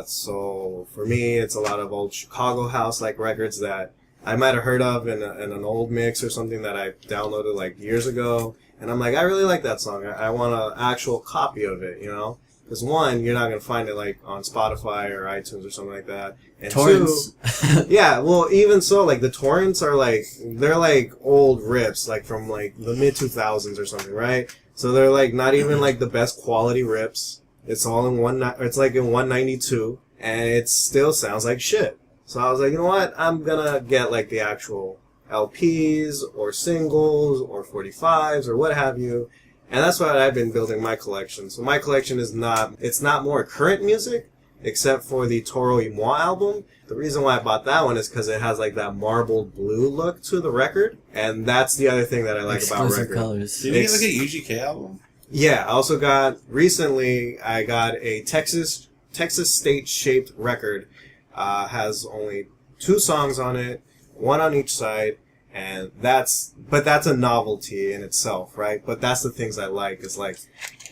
So, for me, it's a lot of old Chicago house-like records that I might have heard of in an old mix or something that I downloaded, like, years ago. And I'm like, I really like that song. I want an actual copy of it, Because one, you're not going to find it, like, on Spotify or iTunes or something like that. And torrents. Two, yeah, well, even so, like, the torrents are, like, they're, like, old rips, like, from, like, the mid-2000s or something, right? So they're, like, not even, like, the best quality rips. It's all in it's, like, in 192, and it still sounds like shit. So I was like, you know what? I'm going to get, like, the actual LPs or singles or 45s or what have you. And that's why I've been building my collection. So my collection it's not more current music, except for the Toro y Moi album. The reason why I bought that one is because it has like that marbled blue look to the record. And that's the other thing that I like Exclusive about records. colors. Did you get like a UGK album? Yeah, I also recently I got a Texas state shaped record. Has only 2 songs on it, 1 on each side. And that's a novelty in itself, right? But that's the things I like. Is like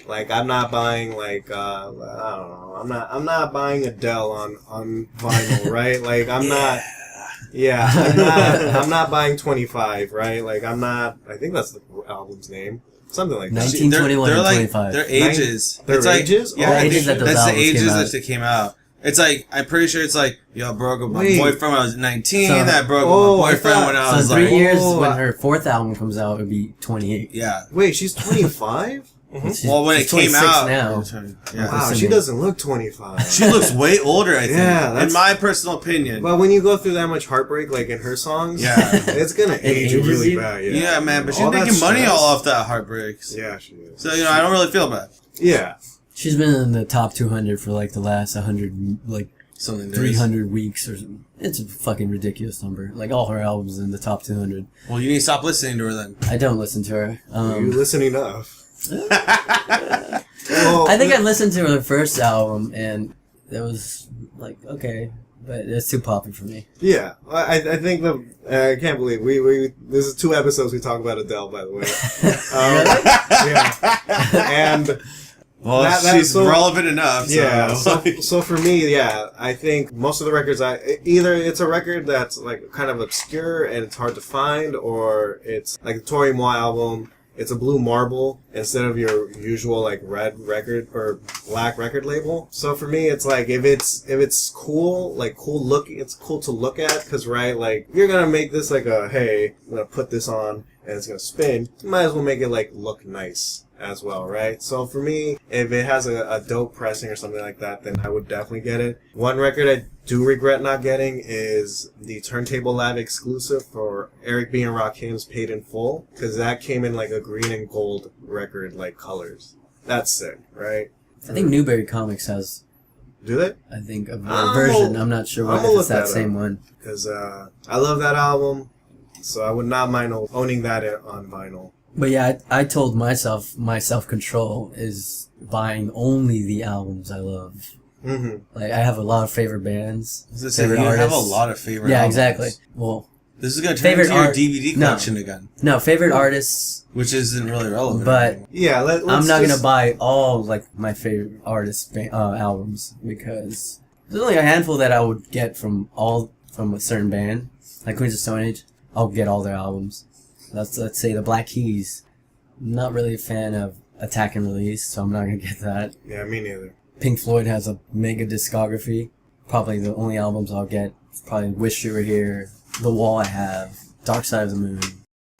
I'm not buying like I don't know. I'm not buying Adele on vinyl, right? Like I'm not buying 25, right? Like I'm not. I think that's the album's name. Something like that. 1921 they're and like, 25. Their ages. Their it's ages? Like, yeah, the ages that those that's the albums ages came out. that they came out. It's like, I'm pretty sure it's like, yo, I broke up with my Wait. boyfriend when I was 19, So- I broke up with my boyfriend when I So was in 3 like... years, Oh, when her 4th album comes out, it would be 28. Yeah. Wait, she's 25? She's- Well, when it she's came 26 out... now. Yeah. Wow, she doesn't look 25. She looks way older, I think. Yeah, in that's- my personal opinion. But when you go through that much heartbreak, like in her songs, Yeah. it's gonna age you ages really you? bad. Yeah, man, but she's All that making money stress. all off that heartbreaks. Yeah, she is. So, I don't really feel bad. Yeah. She's been in the top 200 for like the last 100 like something. 300 weeks or something. It's a fucking ridiculous number. Like all her albums in the top 200. Well, you need to stop listening to her then. I don't listen to her. You listen enough. Well, I think I listened to her first album and it was like, okay, but it's too poppy for me. Yeah, I think I can't believe we this is 2 episodes we talk about Adele, by the way. Yeah, and well, she's relevant enough. So. Yeah, so for me, yeah, I think most of the records either it's a record that's like kind of obscure and it's hard to find, or it's like the Toro y Moi album. It's a blue marble instead of your usual like red record or black record label. So for me, it's like if it's cool, like cool look, it's cool to look at because right, like if you're gonna make this like hey, I'm gonna put this on and it's gonna spin, you might as well make it like look nice as well, right? So for me, if it has a dope pressing or something like that, then I would definitely get it. One record I do regret not getting is the Turntable Lab exclusive for Eric B. and Rakim's Paid in Full, because that came in like a green and gold record, like colors. That's sick, right? I think Newberry Comics has, do they? I think, a version. I'm not sure if it's that same one. Because I love that album, so I would not mind owning that on vinyl. But yeah, I told myself my self-control is buying only the albums I love. Mm-hmm. Like, I have a lot of favorite bands. You have a lot of favorite Yeah, albums. exactly. Well, this is going to turn into your DVD collection again. No, favorite artists. Which isn't really relevant. But yeah, I'm not going to buy all, like, my favorite artists' albums because there's only a handful that I would get from a certain band. Like Queens of Stone Age, I'll get all their albums. Let's say the Black Keys. I'm not really a fan of Attack and Release, so I'm not going to get that. Yeah, me neither. Pink Floyd has a mega discography. Probably the only albums I'll get is probably Wish You Were Here, The Wall I Have, Dark Side of the Moon.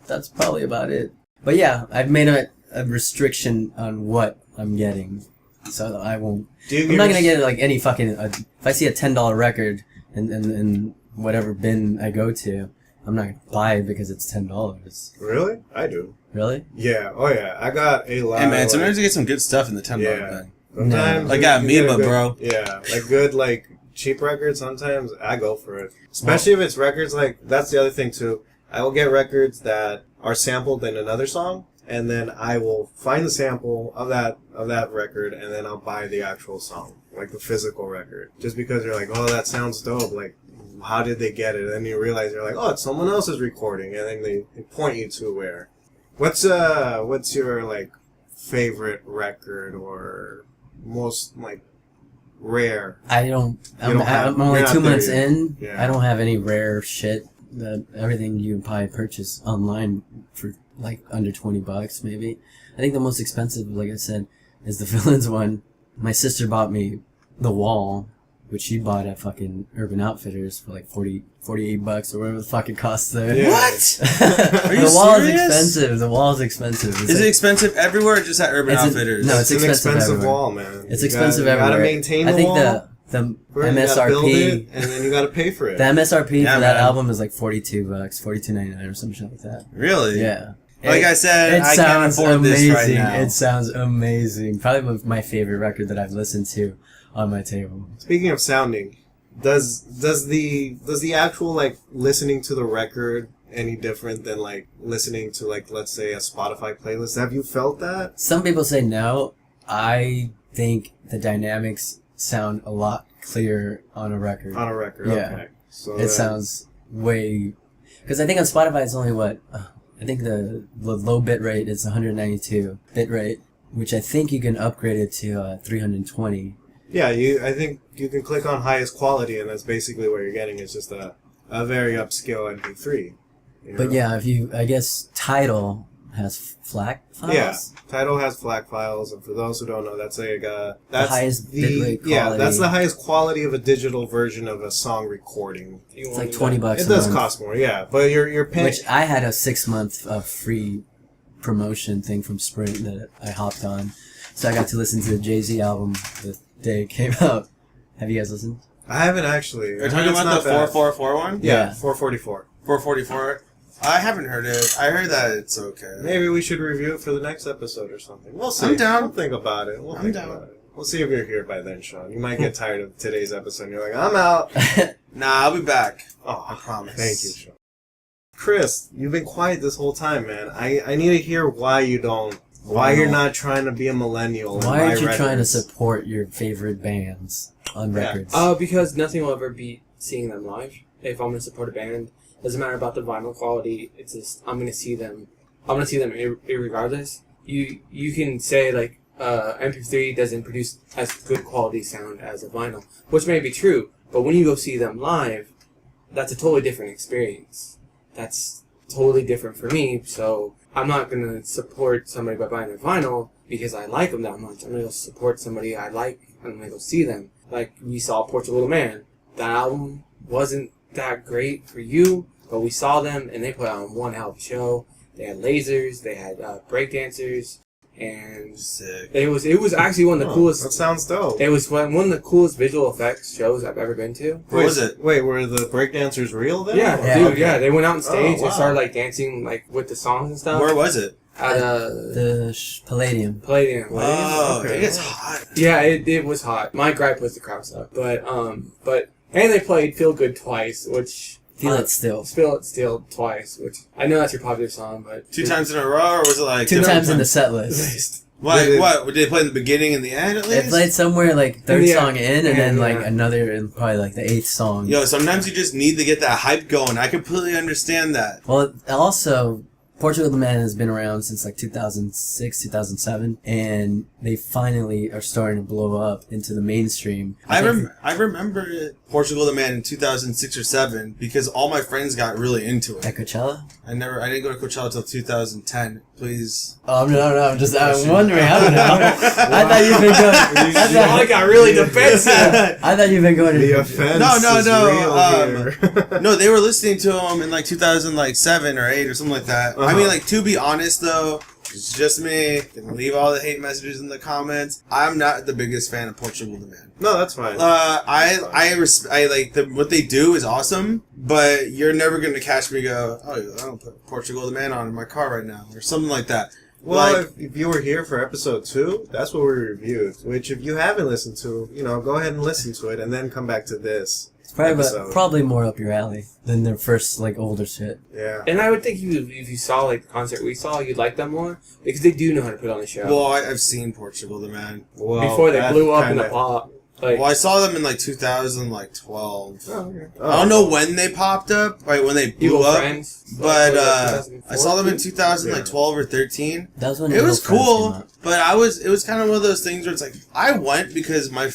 That's probably about it. But yeah, I've made a restriction on what I'm getting. So I won't... I'm not going to get like any fucking... if I see a $10 record in whatever bin I go to, I'm not going to buy it because it's $10. Really? I do. Really? Yeah. Oh, yeah. I got a lot. Hey, man, sometimes you get some good stuff in the $10 bin. Sometimes like Amoeba, bro. Yeah, like good, like cheap records. Sometimes I go for it, especially if it's records like that's the other thing too. I will get records that are sampled in another song, and then I will find the sample of that record, and then I'll buy the actual song, like the physical record, just because you're like, oh, that sounds dope. Like, how did they get it? And then you realize you're like, oh, it's someone else's recording, and then they point you to where. What's your like favorite record or most like rare? I'm only 2 months in. Yeah. I don't have any rare shit. Everything you can probably purchase online for like under $20 maybe. I think the most expensive, like I said, is the Villains one. My sister bought me The Wall, which she bought at fucking Urban Outfitters for like $48 or whatever the fuck it costs there. Yeah. What? Are you The Wall is serious? expensive. The Wall is expensive. Is it expensive everywhere or just at Urban Outfitters? No, it's an expensive everywhere. wall, man. It's expensive everywhere. You gotta maintain the I think wall. the You gotta build it, MSRP, and then you gotta pay for it. the MSRP Yeah, for that man. album is like $42, $42.99 or some shit like that. Really? Yeah. Like I said, I can't afford amazing. this right now. It sounds amazing. Probably my favorite record that I've listened to on my table. Speaking of sounding, does the actual like listening to the record any different than like listening to like let's say a Spotify playlist? Have you felt that? Some people say no. I think the dynamics sound a lot clearer on a record. On a record, Yeah. okay. So It sounds way... Because I think on Spotify it's only what... I think the low bit rate is 192 bit rate, which I think you can upgrade it to 320. Yeah, I think you can click on highest quality, and that's basically what you're getting. It's just a very upscale MP3. You know? But yeah, I guess Tidal has FLAC files. Yeah, Tidal has FLAC files, and for those who don't know, that's like that's the highest bitrate quality. Yeah, that's the highest quality of a digital version of a song recording. It's like $20. It does cost more, yeah, but you're paying. Which I had a 6-month free promotion thing from Sprint that I hopped on, so I got to listen to the Jay-Z album the day it came out. Have you guys listened? I haven't actually. Are you talking about the 444 one? Yeah, 444. 444. I haven't heard it. I heard that it's okay. Maybe we should review it for the next episode or something. We'll see. I'm down. We'll think about it. I'm down. We'll see if you're here by then, Sean. You might get tired of today's episode and you're like, I'm out. Nah, I'll be back. Oh, I promise. Thank you, Sean. Chris, you've been quiet this whole time, man. I need to hear why you don't. Why you're not trying to be a millennial. and Why buy aren't you trying to records. support your favorite bands on records? Because nothing will ever beat seeing them live. If I'm going to support a band, doesn't matter about the vinyl quality. It's just I'm going to see them. I'm going to see them irregardless. You can say like MP3 doesn't produce as good quality sound as a vinyl, which may be true. But when you go see them live, that's a totally different experience. That's totally different for me. So I'm not going to support somebody by buying their vinyl because I like them that much. I'm going to go support somebody I like. I'm going to go see them. Like we saw Portugal the Man. That album wasn't that great for you, but we saw them and they put on one hell of a show. They had lasers, they had breakdancers, and Sick. it was actually one of the coolest. That sounds dope. It was one of the coolest visual effects shows I've ever been to. What was it? Wait, were the breakdancers real then? Yeah, Yeah, dude, okay. yeah. They went out on stage wow. and started like dancing like with the songs and stuff. Where was it? At The Palladium. Palladium. Oh, Okay. it gets hot. Yeah, it was hot. My gripe was the crowd sucked, but and they played "Feel Good" twice, which Feel It Still. "Feel It Still" twice, which I know that's your popular song, but 2 times in a row, or was it like Two different times in the set list. What? Did it- What? Did they play in the beginning and the end at They least? played somewhere like third Yeah. song in, and then like Yeah. another in probably like the 8th song. Yo, sometimes you just need to get that hype going. I completely understand that. Well, also, Portugal the Man has been around since like 2006, 2007, and they finally are starting to blow up into the mainstream. I think- remember Portugal the Man in 2006 or 7 because all my friends got really into it. At Coachella? I didn't go to Coachella until 2010. Please. Oh, no, I'm wondering. I don't know. I thought you've been going. I got really defensive. I thought you've been going The to. offense No, is real here. No, they were listening to him in like 2007 or 8 or something like that. I mean, like, to be honest though, it's just me. You can leave all the hate messages in the comments. I'm not the biggest fan of Portugal the Man. No, that's fine. I like what they do is awesome, but you're never gonna catch me go, oh, I don't put Portugal the Man on in my car right now or something like that. Well, Like- if you were here for episode 2, that's what we reviewed. Which, if you haven't listened to, go ahead and listen to it, and then come back to this It's probably, episode. probably more up your alley than their first like older shit. Yeah. And I would think if you saw like the concert we saw, you'd like them more because they do know how to put on a show. Well, I've seen Portugal the Man. Well, Before they that blew up in the kinda- pop, like Well, I saw them in like 2012. oh, okay. Oh. I don't know when they popped up, right when they blew Evil up, Friends, but like, I saw them in 2014? 2012 or 13. That was when It was Evil Friends came cool, out. but it was kind of one of those things where it's like, I went because one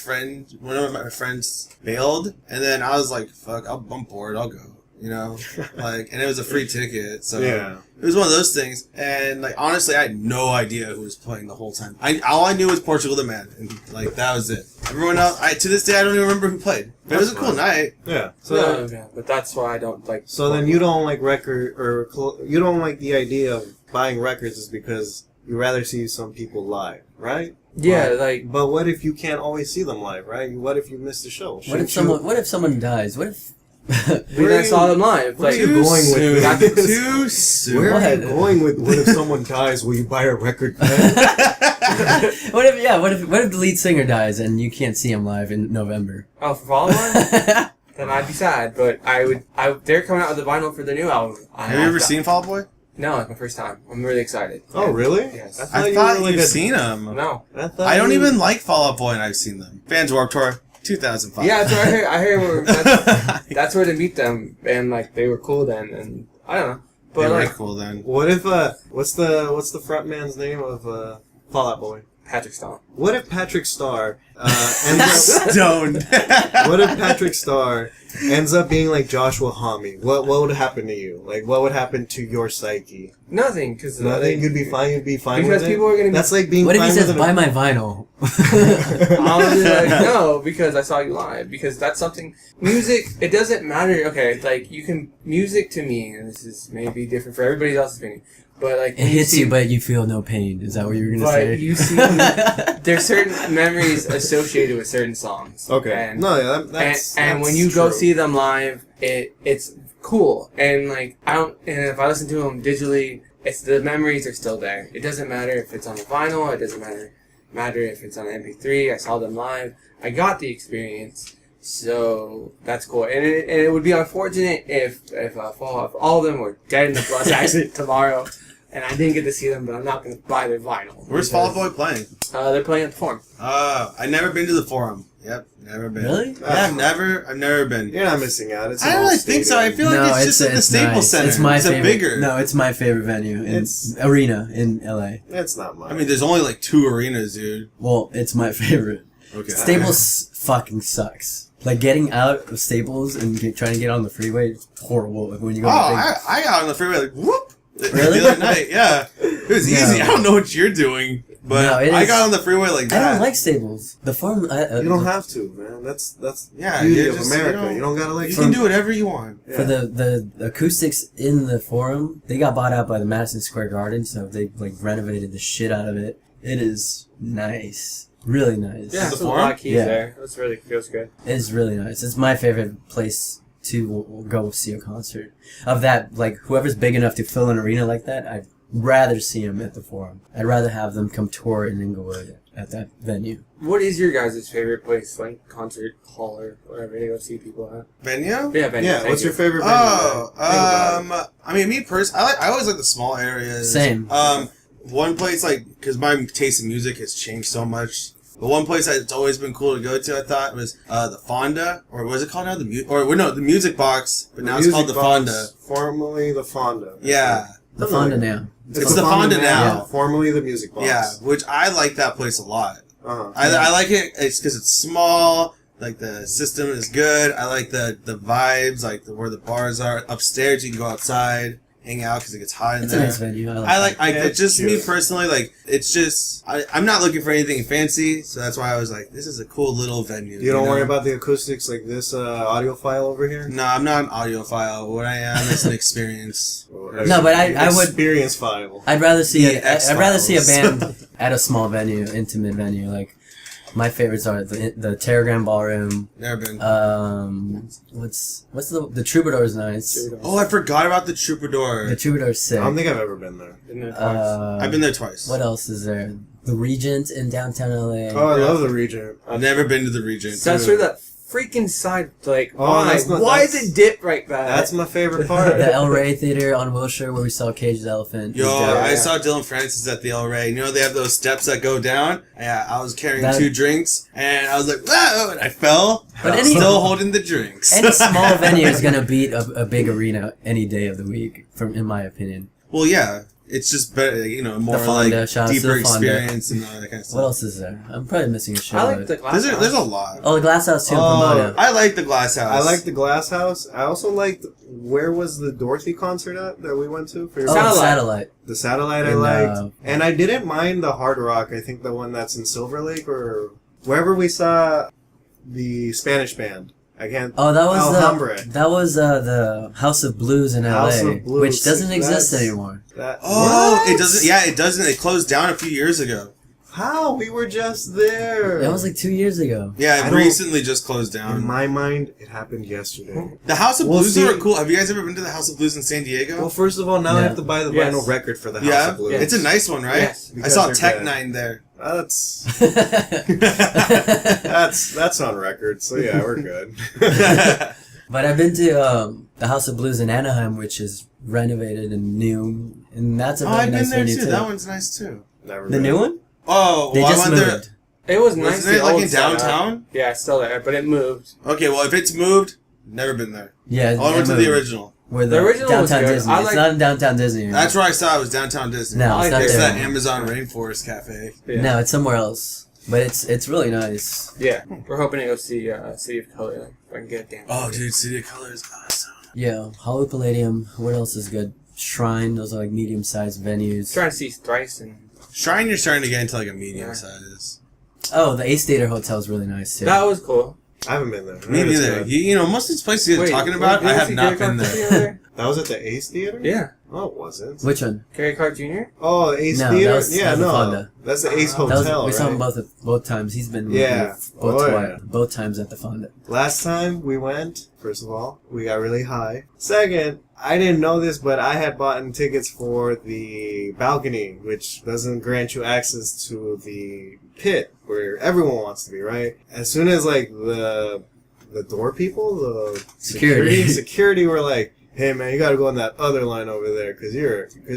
of my friends bailed, and then I was like, fuck, I'm bored, I'll go, like, and it was a free ticket, so Yeah. it was one of those things, and like, honestly, I had no idea who was playing the whole time. All I knew was Portugal the Man, and like, that was it. Everyone else, to this day, I don't even remember who played, but it was a cool night. Yeah. So, No, yeah, but that's why I don't like. so then you don't like you don't like the idea of buying records is because you rather see some people live, right? Yeah, like But what if you can't always see them live, right? What if you miss the show? What if someone dies? What if? when I saw them live, where like are you going with Not this? too soon. Where are you What? going with what if someone dies? Will you buy a record then? What if the lead singer dies and you can't see him live in November? oh, for Fall Out Boy, then I'd be sad. But they're coming out with the vinyl for the new album. Have you ever seen Fall Out Boy? No, it's my first time. I'm really excited. Oh, really? Yes. I you thought were like you've a- seen them. No. I don't even like Fall Out Boy, and I've seen them. Fans Warped Tour, 2005. Yeah, that's what I heard. I heard that's where to meet them, and like they were cool then, and I don't know. They But were like cool then. What if what's the front man's name of Fall Out Boy? Patrick Stump. What if Patrick Starr ends up? Stoned. What if Patrick Starr ends up being like Joshua Homme? What would happen to you? Like, what would happen to your psyche? Nothing, because Nothing. You'd be fine. You'd be fine because with it. people are gonna. That's like being. What if he fine says with buy my vinyl? I'll be like, no, because I saw you live. Because that's something. Music, it doesn't matter. Okay, like you can music to me, and this is maybe different for everybody else's opinion. But like It hits you, but you feel no pain. Is that what you were gonna say? But you see, there's certain memories associated with certain songs. Okay. And, No, yeah, that's and when you go see them live, it's cool. And like and if I listen to them digitally, the memories are still there. It doesn't matter if it's on the vinyl. It doesn't matter matter if it's on MP3. I saw them live. I got the experience, so that's cool. And it would be unfortunate if all of them were dead in the bus accident tomorrow, and I didn't get to see them. But I'm not going to buy their vinyl. Where's Fall Out Boy playing? They're playing at the Forum. I've never been to the Forum. Yep, never been. Really? Yeah, I've never been. You're not missing out. It's I don't really think so. I feel like it's just at the Staples Center. It's my favorite. Bigger. No, it's my favorite venue. It's arena in LA. It's not mine. I mean, there's only like 2 arenas, dude. Well, it's my favorite. Okay. Staples fucking sucks. Like getting out of Staples and trying to get on the freeway is horrible. Like when you go. I got on the freeway like whoop. Really? The other night, yeah. It was easy. I don't know what you're doing, but I got on the freeway like that. I don't like Staples. The Forum. You don't have to, man. That's yeah, beauty of just, America. You don't gotta like. You can do whatever you want. For the acoustics in the Forum, they got bought out by the Madison Square Garden, so they like renovated the shit out of it. It is nice, really nice. Yeah, The there's a Forum? lot of keys Yeah. there. That's really feels good. It's really nice. It's my favorite place to go see a concert. Of that, like, whoever's big enough to fill an arena like that, I'd rather see them at the Forum. I'd rather have them come tour in Inglewood at that venue. What is your guys' favorite place, like concert hall or whatever, to go see people at? Venue? Yeah, venue. Yeah. thank What's you. your favorite venue? I mean, me personally, I always like the small areas. Same. One place, like, because my taste in music has changed so much. But one place that's always been cool to go to, I thought, was the Fonda, or what is it called now? The Music Box, but now it's called the Fonda. Formerly the Fonda. Yeah. The Fonda now. It's the Fonda now. Yeah. Formerly the Music Box. Yeah, which I like that place a lot. Uh-huh. I like it. It's because it's small. Like the system is good. I like the vibes, like where the bars are. Upstairs, you can go outside, hang out because it gets hot in It's there. a nice venue. It's just cute. me personally. Like it's just I'm not looking for anything fancy, so that's why I was like, this is a cool little venue. You don't know? worry about the acoustics like this audio file over here? No, I'm not an audiophile. What I am is an experience. No, but I would. Experience file. I'd rather see The I'd rather see a X-Files. band at a small venue, intimate venue. Like my favorites are the Terragram Ballroom. Never been. What's the Troubadour's nice. Oh, I forgot about the Troubadour. The Troubadour's sick. I don't think I've ever been there. Been there twice. I've been there twice. What else is there? The Regent in downtown LA. Oh, I love the Regent. I've never been to the Regent. So that's where that freaking side, like, Oh, that's not- why that's- is it dip right back? That's my favorite part. The El Rey Theater on Wilshire where we saw Cage the Elephant. Yo, Yeah. I saw Dylan Francis at the El Rey. You know they have those steps that go down? Yeah, I was carrying That- 2 drinks, and I was like, whoa, and I fell. But I'm any- still holding the drinks. Any small venue is gonna beat a big arena any day of the week, in my opinion. Well, yeah, it's just better, you know, more Fonda, like shout out to deeper the Fonda. experience and all that kind of stuff. What else is there? I'm probably missing a show. I like the glass There's a lot. Oh, the Glass House too in Oh, Pomona. I like the Glass House. I like the Glass House. I also liked, where was the Dorothy concert at that we went to? For your Oh, Satellite. Satellite. The Satellite I And, liked. And I didn't mind the Hard Rock. I think the one that's in Silver Lake or wherever we saw the Spanish band. I can't. Oh, that was Alhambra. the House of Blues in House LA, of Blues. which doesn't exist That's- anymore. That, Oh, What? it doesn't. Yeah, it doesn't. It closed down a few years ago. How? We were just there. That was like 2 years ago. Yeah, I it don't- recently just closed In down. my mind, it happened yesterday. The House of We'll Blues see. are cool. Have you guys ever been to the House of Blues in San Diego? Well, first of all, now I Yeah. have to buy the Yes. vinyl record for the House Yeah, of Blues. it's a nice one, right? Yes. I Because saw they're Tech good. 9 there. That's on record. So yeah, we're good. But I've been to the House of Blues in Anaheim, which is renovated and new, and that's a Oh, very I've nice been there venue too. too. That one's nice too. Never The been. new one? Oh, They well, just I went moved. It was nice. Wasn't it the like old in setup. downtown? Yeah, it's still there, but it moved. Okay, well, if it's moved, never been there. Yeah, I went it to the moved. original. Where The original was downtown good. Disney. I It's like- not in downtown Disney. anymore. That's where I saw it was downtown Disney. No, it's not It's there that anymore. Amazon Rainforest Cafe. Yeah. No, it's somewhere else. But it's really nice. Yeah, we're hoping to go see City of Color. Like, if I can get a damn. Oh, dude, City of Color is awesome. Yeah, Hollywood Palladium. What else is good? Shrine. Those are like medium-sized venues. Trying to see Thrice and Shrine, you're starting to get into like a medium size. Oh, the Ace Theater Hotel is really nice too. that was cool. I haven't been there. Me Heard it's neither. good. You know, most of these places you're talking about, did I you have see not Derek been on there. the other day? That was at the Ace Theater? Yeah. Oh, it wasn't. Which one? Gary Clark Jr.? Oh, Ace No, Theater? that was the Fonda. That's the Ace That was, Hotel, we saw him right? both times. He's been Yeah. both times at the Fonda. Last time we went, first of all, we got really high. Second, I didn't know this, but I had bought tickets for the balcony, which doesn't grant you access to the pit where everyone wants to be, right? As soon as like the door people, the security were like, hey man, you gotta go on that other line over there because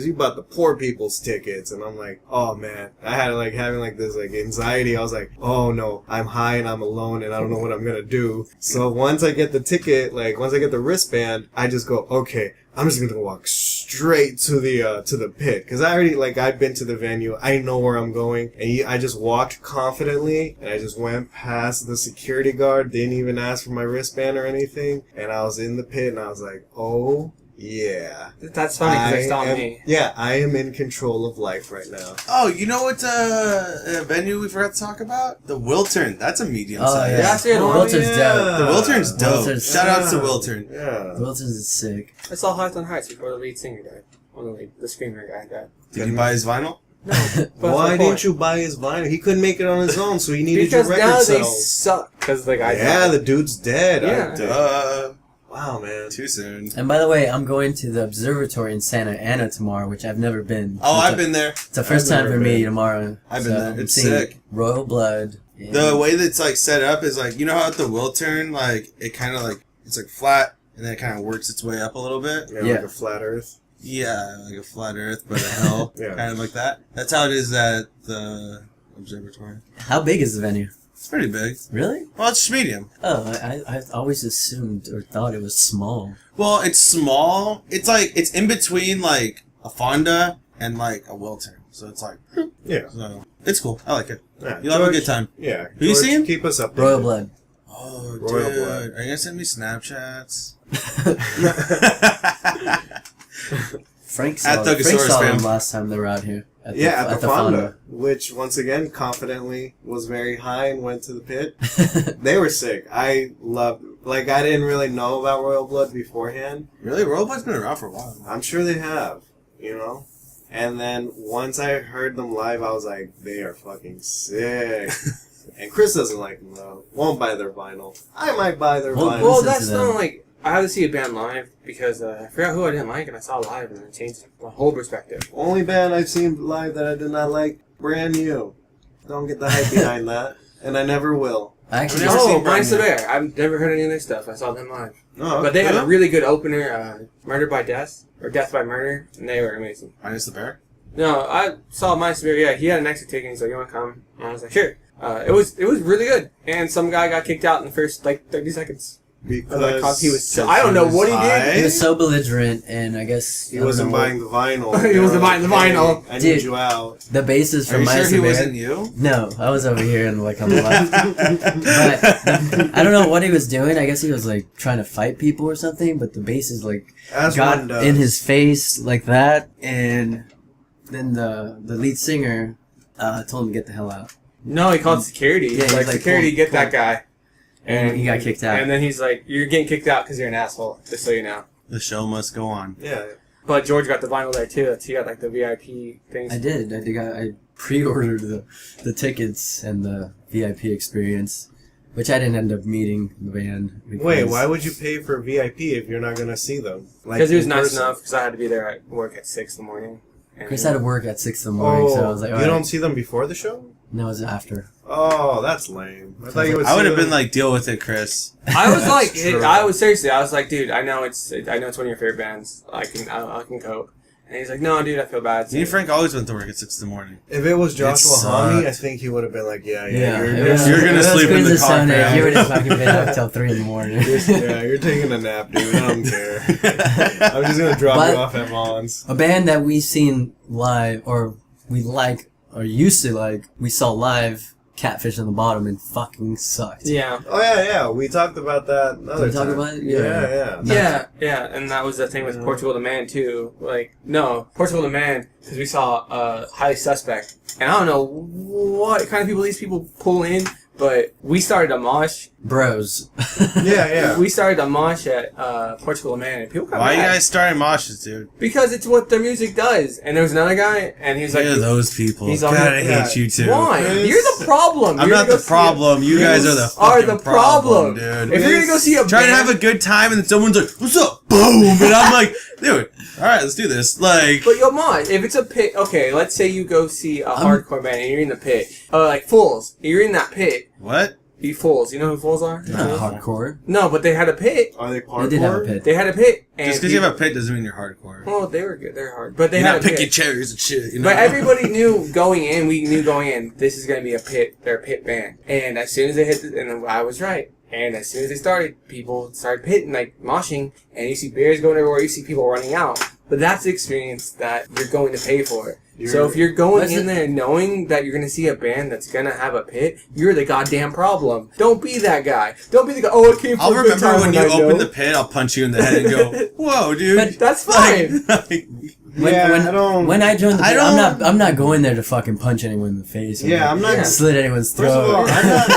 you bought the poor people's tickets. And I'm like, oh man, I had like having like this like anxiety. I was like, oh no, I'm high and I'm alone and I don't know what I'm gonna do. So once I get the ticket, like once I get the wristband, I just go, okay, I'm just gonna walk straight to the pit because I already like I've been to the venue. I know where I'm going, and I just walked confidently, and I just went past the security guard. Didn't even ask for my wristband or anything, and I was in the pit, and I was like, oh yeah. That's funny because they stopped me. Yeah, I am in control of life right now. Oh, you know what venue we forgot to talk about? The Wiltern. That's a medium size. Yeah. Yeah, The Wiltern's dope. The Wiltern's dope. Wiltern's Shout out to Wiltern. Yeah. The Wiltern's is sick. I saw Hearts on Heights before the lead singer died. Well, the screamer guy died. Did you buy his vinyl? No. But Why didn't you buy his vinyl? He couldn't make it on his own, so he needed Because your now record they sales. suck. Because the guy Yeah, died. the dude's dead. Yeah. Duh. Wow, man. Too soon. And by the way, I'm going to the observatory in Santa Ana tomorrow, which I've never been. Oh, I've been there. It's the first I've time for never me been. tomorrow. I've been there. I'm It's seeing sick. Royal Blood. and- The way that's like set up is like, you know how at the Wiltern, like it kind of like it's like flat and then it kind of works its way up a little bit. Yeah, Yeah. like a flat earth. Yeah, like a flat Earth, but a hell, Yeah. kind of like that. That's how it is at the observatory. How big is the venue? It's pretty big. Really? Well, it's medium. Oh, I always assumed or thought it was small. Well, it's small. It's like it's in between like a Fonda and like a Wiltern. So it's like, Yeah. so it's cool. I like it. Yeah. You'll have a George, good time. Yeah. Who you George, seeing? Keep us up. Royal Blood. Oh, Royal dude. Blood. Are you gonna send me Snapchats? Frank At saw Thugosaurus them fam. last time they were out here. At At the Fonda, which once again confidently was very high and went to the pit. They were sick. I loved. Like I didn't really know about Royal Blood beforehand. Really? Royal Blood's been around for a while. I'm sure they have, you know. And then once I heard them live, I was like, they are fucking sick. And Chris doesn't like them though. Won't buy their vinyl. I might buy their Well, vinyl. Well, Listen that's to them. not like I had to see a band live because I forgot who I didn't like and I saw live and it changed my whole perspective. Only band I've seen live that I did not like, Brand New. Don't get the hype behind that, and I never will. I actually I've never just, seen Oh, Brand Minus the New. Bear. I've never heard any of their stuff. I saw them live. Oh, But they had yeah? a really good opener, Murder by Death, or Death by Murder, and they were amazing. Minus the bear? No, I saw Minus the Bear, yeah, he had an extra ticket, and he's like, you want to come? And I was like, sure. It was really good. And some guy got kicked out in the first, 30 seconds. Because He was so, I don't know what he did. he was so belligerent, and I guess He I don't wasn't know, buying the vinyl. He wasn't buying the vinyl. I Dude. need you out. the bassist Are from you sure Minus he the Bear. wasn't you? No, I was over here and like on the left. But I don't know what he was doing. I guess he was like trying to fight people or something. But the bassist like As got one does. in his face like that, and then the lead singer told him to get the hell out. No, he called security. Yeah, He's he's like, like, security, pull- get that guy. And he got kicked out. And then he's like, you're getting kicked out because you're an asshole, just so you know. The show must go on. Yeah. But George got the vinyl there too. He got like the VIP things. I did. I pre-ordered the tickets and the VIP experience, which I didn't end up meeting the band. Wait, why would you pay for VIP if you're not gonna see them? Like Because he was in nice person? enough, because I had to be there at work at 6 in the morning. And Chris had to work at 6 in the morning, so I was like, you all right. don't see them before the show? No, it was after. Oh, that's lame. I thought you would. I would see have been them- like, deal with it, Chris. I was like, true. I was like, dude, I know it's one of your favorite bands. I can cope. And he's like, no, dude, I feel bad. Me and Frank always went to work at 6 in the morning. If it was Joshua Homme, I sucked. think he would have been like, yeah, Yeah, you're, it was- You're gonna it was sleep in the Chris's car, Sunday. man. You would have fucking been up till 3 in the morning. yeah, you're taking a nap, dude. I don't care. I'm just gonna drop But- you off at Vaughn's. A band that we've seen live, or we like, or used to like, we saw live, Catfish on the Bottom, and fucking sucked. Yeah. Oh yeah. We talked about that another we talk time. about it? Yeah. Yeah, and that was the thing with Portugal the Man, too. Like, no, Portugal the Man, because we saw Highly Suspect. And I don't know what kind of people these people pull in, But we started a mosh. Bros. Yeah. We started a mosh at Portugal Man, and people got Why are you mad. guys starting moshes, dude? Because it's what their music does. And there was another guy, and he was like, Look at those people. he's all- God, I yeah. hate you too. why? Chris- You're the problem. I'm You're not gonna the go see problem. You guys are the are fucking the problem. dude. If you're gonna go see a Trying to band- have a good time and then someone's like, "What's up?" Boom, and I'm like, "Dude, all right, let's do this." Like, But yo, Mon, if it's a pit, okay, let's say you go see a hardcore band and you're in the pit. Like Fools, you're in that pit. what? You Fools, you know who Fools are? Not hardcore. No, but they had a pit. Are they They parkour? did have a pit. They had a pit. And Just because you have a pit doesn't mean you're hardcore. well, they were good. They're hard, but they You're had not a pit. picking cherries and shit. You know? But everybody knew going in. We knew going in. This is gonna be a pit. They're a pit band. And as soon as they hit, and I was right. And as soon as they started, people started pitting, like moshing, and you see beers going everywhere. You see people running out. But that's the experience that you're going to pay for. So if you're going in there knowing that you're going to see a band that's going to have a pit, you're the goddamn problem. Don't be that guy. Don't be the guy, oh, it came from I'll a good remember time when you I open know." the pit, I'll punch you in the head and go, "Whoa, dude." But That's fine. I don't. When I joined the I pit, don't- I'm not going there to fucking punch anyone in the face. Or Yeah, I'm not. Yeah. slit anyone's First of all, throat. I'm not.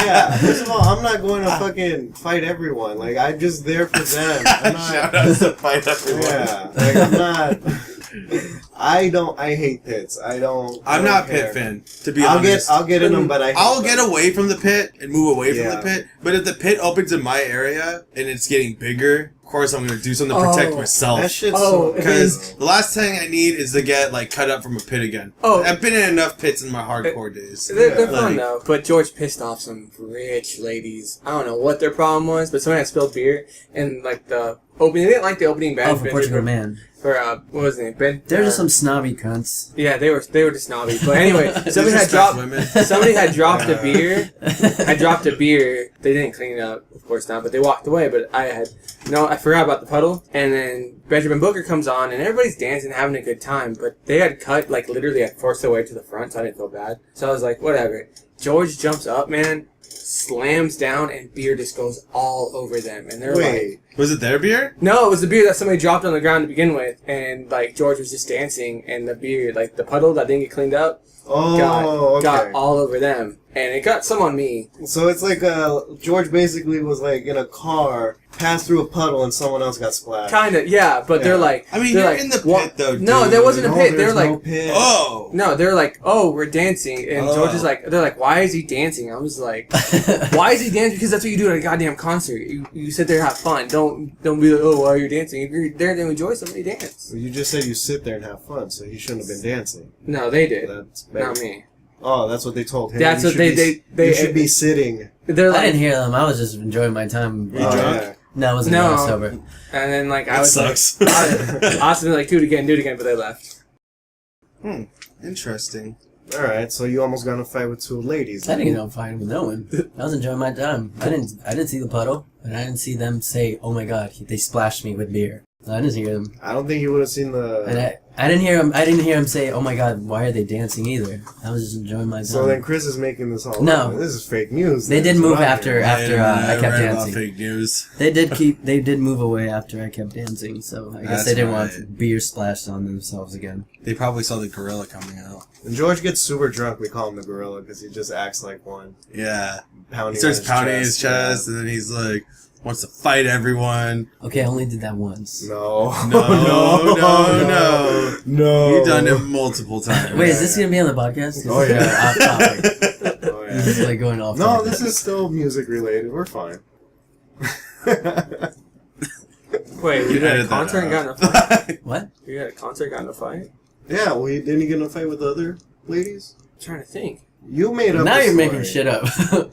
Yeah. First of all, I'm not going to fucking fight everyone. Like I'm just there for them. I'm not. Shout out to fight everyone. Yeah. Like I'm not. I don't. I hate pits. I don't. I'm I don't not care. pit fan, to be I'll honest. get in them, but I. Hate I'll them. get away from the pit and move away from Yeah. the pit. But if the pit opens in my area and it's getting bigger, of course I'm going to do something to protect Oh, myself. That shit's Oh, so. Because the last thing I need is to get like cut up from a pit again. Oh. I've been in enough pits in my hardcore days. They're Yeah. fun though. But George pissed off some rich ladies. I don't know what their problem was, but someone had spilled beer and like the opening. They didn't like the opening band. Oh, for Portugal Man. For what was his name? Ben. They're just some snobby cunts. Yeah, they were just snobby. But anyway, somebody had Disrespect dropped. women. Somebody had dropped a beer. I dropped a beer. They didn't clean it up, of course not, but they walked away. But I forgot about the puddle. And then Benjamin Booker comes on, and everybody's dancing, having a good time. But they had cut, like, literally, I forced their way to the front, so I didn't feel bad. So I was like, whatever. George jumps up, man, slams down, and beer just goes all over them. And they're like, Wait. Was it their beer? no, it was the beer that somebody dropped on the ground to begin with. And, like, George was just dancing, and the beer, like, the puddle that didn't get cleaned up, Oh. got Okay. all over them. And it got some on me. So it's like George basically was like in a car, passed through a puddle, and someone else got splashed. Kind of, yeah, but they're Yeah. like... I mean, they're you're like, in the "What?" pit though, dude. No, there wasn't a No, pit. They there's were like... no pit. Oh! No, they're like, oh, we're dancing. And Oh. George is like, they're like, why is he dancing? I was like, why is he dancing? Because that's what you do at a goddamn concert. You sit there and have fun. Don't be like, oh, why are you dancing? If you're there to enjoy somebody, dance. Well, you just said you sit there and have fun, so he shouldn't have been dancing. No, they did. That's bad. Not me. Oh, that's what they told him. That's You what should they you should be sitting. They're I like, didn't hear them. I was just enjoying my time. You drunk? Yeah. No, I wasn't No. drunk, sober. and then like, I That was sucks. like, I was like, do it again, but they left. Interesting. All right, so you almost got in a fight with two ladies. I didn't get no fighting with no one. I was enjoying my time. I didn't see the puddle, and I didn't see them say, "Oh my God, they splashed me with beer." I didn't hear them, I don't think you would have seen the. and I didn't hear him. I didn't hear him say, "Oh my God, why are they dancing?" Either. I was just enjoying my time. So then Chris is making this all. No. up. This is fake news. They then, did is what move I'm after hearing. I kept read about dancing. fake news. They did move away after I kept dancing. So I guess That's they didn't right. want beer splashed on themselves again. They probably saw the gorilla coming out. When George gets super drunk, we call him the gorilla because he just acts like one. Yeah. Pounding He starts on his pounding his chest, yeah. and then he's like, wants to fight everyone. Okay, I only did that once. No. No. No. You've done it multiple times. Wait, is this gonna be on the podcast? 'Cause Oh, this is yeah. off topic. Oh, This is yeah. like going off. No, topic. this is still music related. We're fine. Wait, you had a concert and got in a fight? What? You had a concert and got in a fight? Yeah, well, didn't he get in a fight with the other ladies? I'm trying to think. You made up. Now the you're story. making shit up.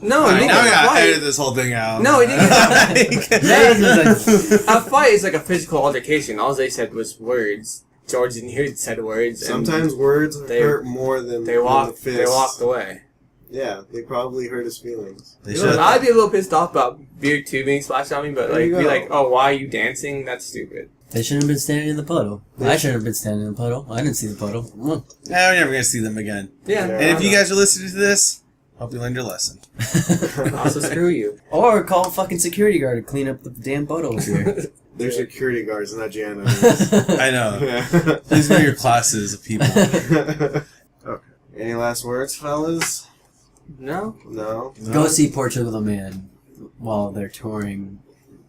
No, Alright, he didn't now we get in a gotta fight. edit this whole thing out. No, he didn't get That a fight is like a physical altercation. All they said was words. George didn't hear said words. and Sometimes words they- hurt more than they walked. than They fists. walked away. Yeah, they probably hurt his feelings. They You should. know, I'd be a little pissed off about beer too being splashed on me, but There like you be go. like, oh, why are you dancing? That's stupid. They shouldn't have been standing in the puddle. I shouldn't have been standing in the puddle. I didn't see the puddle. Nah, we're never gonna see them again. Yeah. Yeah. And if you guys are listening to this, hope you learned your lesson. Also, screw you. Or call a fucking security guard to clean up the damn puddles here. They're security guards, not janitors. I know. Yeah. Please know your classes of people. Okay. Any last words, fellas? No. No. Go see Portugal the Man while they're touring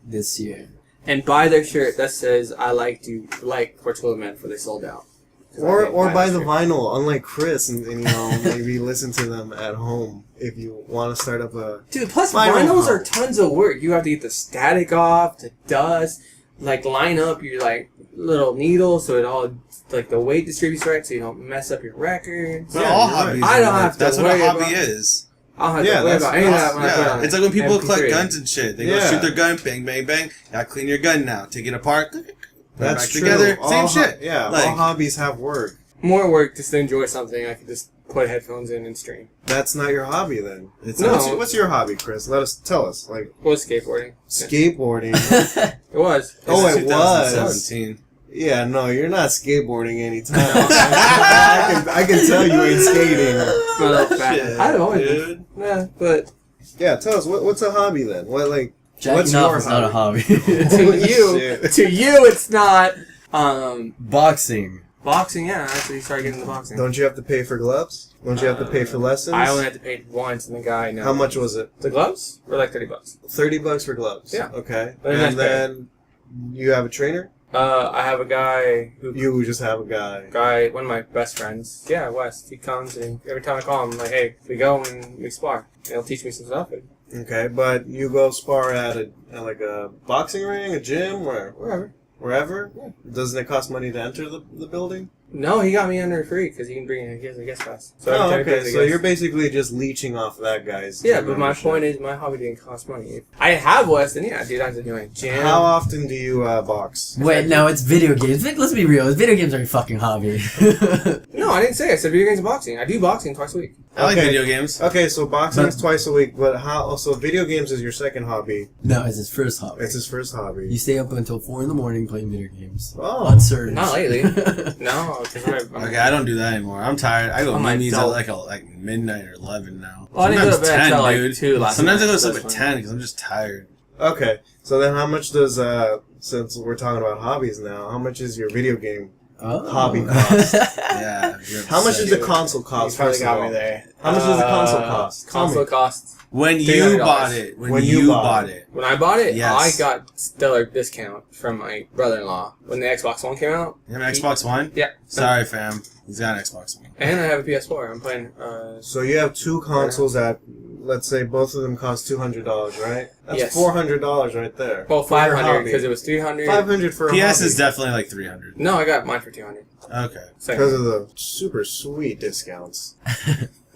this year. And buy their shirt that says "I like Portugal the Man" before they sold out. Or buy the vinyl, unlike Chris, and you know, maybe listen to them at home if you want to start up a... Dude, plus Vinyl vinyls pop. are tons of work. You have to get the static off, the dust, like line up your like little needles so it all like the weight distributes right, so you don't mess up your records. But Yeah, all you're right. hobbies. I don't are have to That's what a worry hobby about- is. I don't have Yeah, to worry about any of that when I put Yeah, on it's like when people MP3. collect guns and shit. They go Yeah. shoot their gun, bang, bang, bang. Gotta clean your gun now. Take it apart. Put it That's back true. together. Same All shit. Yeah, Like- all hobbies have work. More work just to enjoy something. I could just put headphones in and stream. That's not your hobby then. It's No. not- What's your hobby, Chris? Tell us. Like, What was skateboarding? skateboarding. It was. Oh, It's it was. 2017. Yeah, no, you're not skateboarding anytime. I can tell you ain't skating. My little fat. Shit, I've always been. dude. Yeah, but Yeah, tell us, what's a hobby then? What, like, Jacking what's off your is not a hobby. to you, it's not. Boxing. Boxing, yeah. Actually, started getting into boxing. Don't you have to pay for gloves? Don't you have to pay for lessons? I only had to pay once, and the guy. No. How much was it? The gloves were like $30. $30 for gloves. Yeah. Okay. But nice And then you have a trainer? I have a guy who. You just have a guy. One of my best friends. Yeah, Wes. He comes, and every time I call him, I'm like, hey, we go and we spar. And he'll teach me some stuff. Okay, but you go spar at a boxing ring, a gym, wherever? Yeah. Doesn't it cost money to enter the building? No, he got me under free because he has a guest pass. So every Oh, time he okay. pays a So guest- you're basically just leeching off that guy's. Yeah, gym but my membership. point is, my hobby didn't cost money. If I have Wes, then yeah, dude, I have to do a gym. How often do you box? Wait, no, it's video games. Let's be real. Video games are your fucking hobby. No, I didn't say. I said video games and boxing. I do boxing twice a week. I like Okay. video games. Okay, so boxing is But- twice a week, but how? So video games is your second hobby. No, it's his first hobby. It's his first hobby. You stay up until 4 in the morning playing video games. Oh. On Surge. Not lately. No, because Okay, I don't do that anymore. I'm tired. I go I'm memes at adult. like midnight or 11 now. Well, I didn't go to Sometimes bed 10, till like dude. 2 last Sometimes night. I go to sleep That's at fine. 10 because I'm just tired. Okay, so then how much does since we're talking about hobbies now, how much is your video game Oh. hobby cost? Yeah. you're How much does upset. the console You cost? probably First of got all? me there. How much does the console cost? Tell Console me. costs. When you $300. bought it. When When you you bought bought it. When I bought it, Yes. I got stellar discount from my brother-in-law when the Xbox One came out. You have an Xbox One? Yeah. Sorry, fam. He's got an Xbox One. And I have a PS4. I'm playing. So you have two consoles that, let's say, both of them cost $200, right? That's Yes. $400 right there. Well, for your 500 hobby. because it was 300. 500 for a PS hobby. is definitely like 300. No, I got mine for 200. Okay. Same. Because of the super sweet discounts.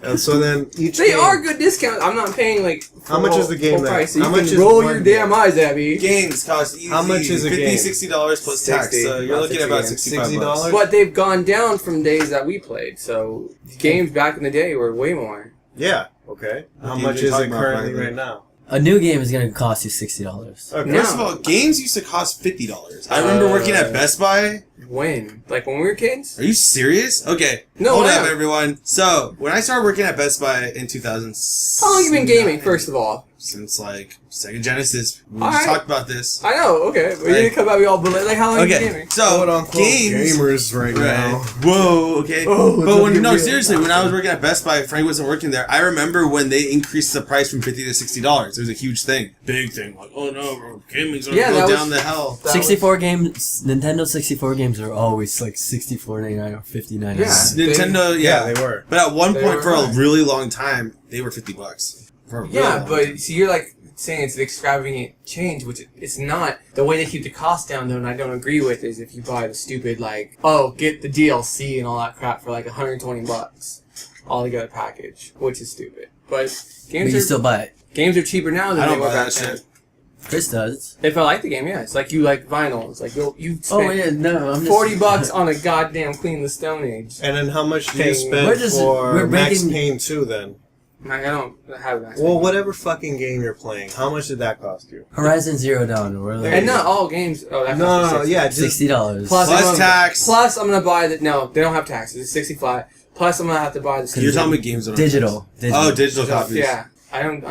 And so then each They game- are good discounts. I'm not paying like How much is the game full then? price. So How you much can is roll one your game? damn eyes, Abby. Games cost easy. How much is a $50, game? $60 plus tax. 60, So you're about looking at about 60 $65. But they've gone down from days that we played. So games back in the day were way more. Yeah. Okay. How games much are you is talking it about, currently Bradley? right now? A new game is going to cost you $60. Okay. No. First of all, games used to cost $50. I remember working at Best Buy. When? Like when we were kids? Are you serious? Okay. No, Hold I up, am. everyone. So, when I started working at Best Buy in 2000... How long you been gaming, first of all? Since, like, Sega Genesis. We All just right. talked about this. I know, okay. But you Like- didn't come at me all bullet. Like, how long you been Okay, gaming? so, Quote unquote games... gamers right now. Whoa, okay. Oh, but don't when, get no, real. seriously, when I was working at Best Buy, Frank wasn't working there. I remember when they increased the price from $50 to $60. It was a huge thing. Big thing. Like, oh no, bro, gaming's gonna Yeah, go that down was- the hell. That 64 games, Nintendo 64 games are always like $64.99 or $59.99. Yeah. Nintendo, Yeah, yeah. they were. But at one They point, were for a high. really long time, they were $50. For a really Yeah, long but time. see, you're like saying it's an extravagant change, which it's not. The way they keep the cost down, though, and I don't agree with, is if you buy the stupid, like, oh, get the DLC and all that crap for like $120 all together package, which is stupid. But But games you are still buy it. games are cheaper now than I they don't were buy back that then. shit. Chris does. If I like the game, yeah, it's like you like vinyls. Like you spent Oh, yeah, no, I'm just... $40 on a goddamn Queen of the Stone Age. And then how much do you We're spend just- for we're Max breaking- Payne 2 then? Like, I don't have that. Well, whatever fucking game you're playing, how much did that cost you? Horizon Zero Dawn, or There And you not go. all games. Oh, that No, costs no, me no, yeah, just $60. Plus- Plus I'm gonna- tax. Plus, I'm gonna buy the. No, they don't have taxes. It's 65. Plus, I'm gonna have to buy the. You're telling me games don't have Digital. tax. Oh, digital copies. Yeah, I don't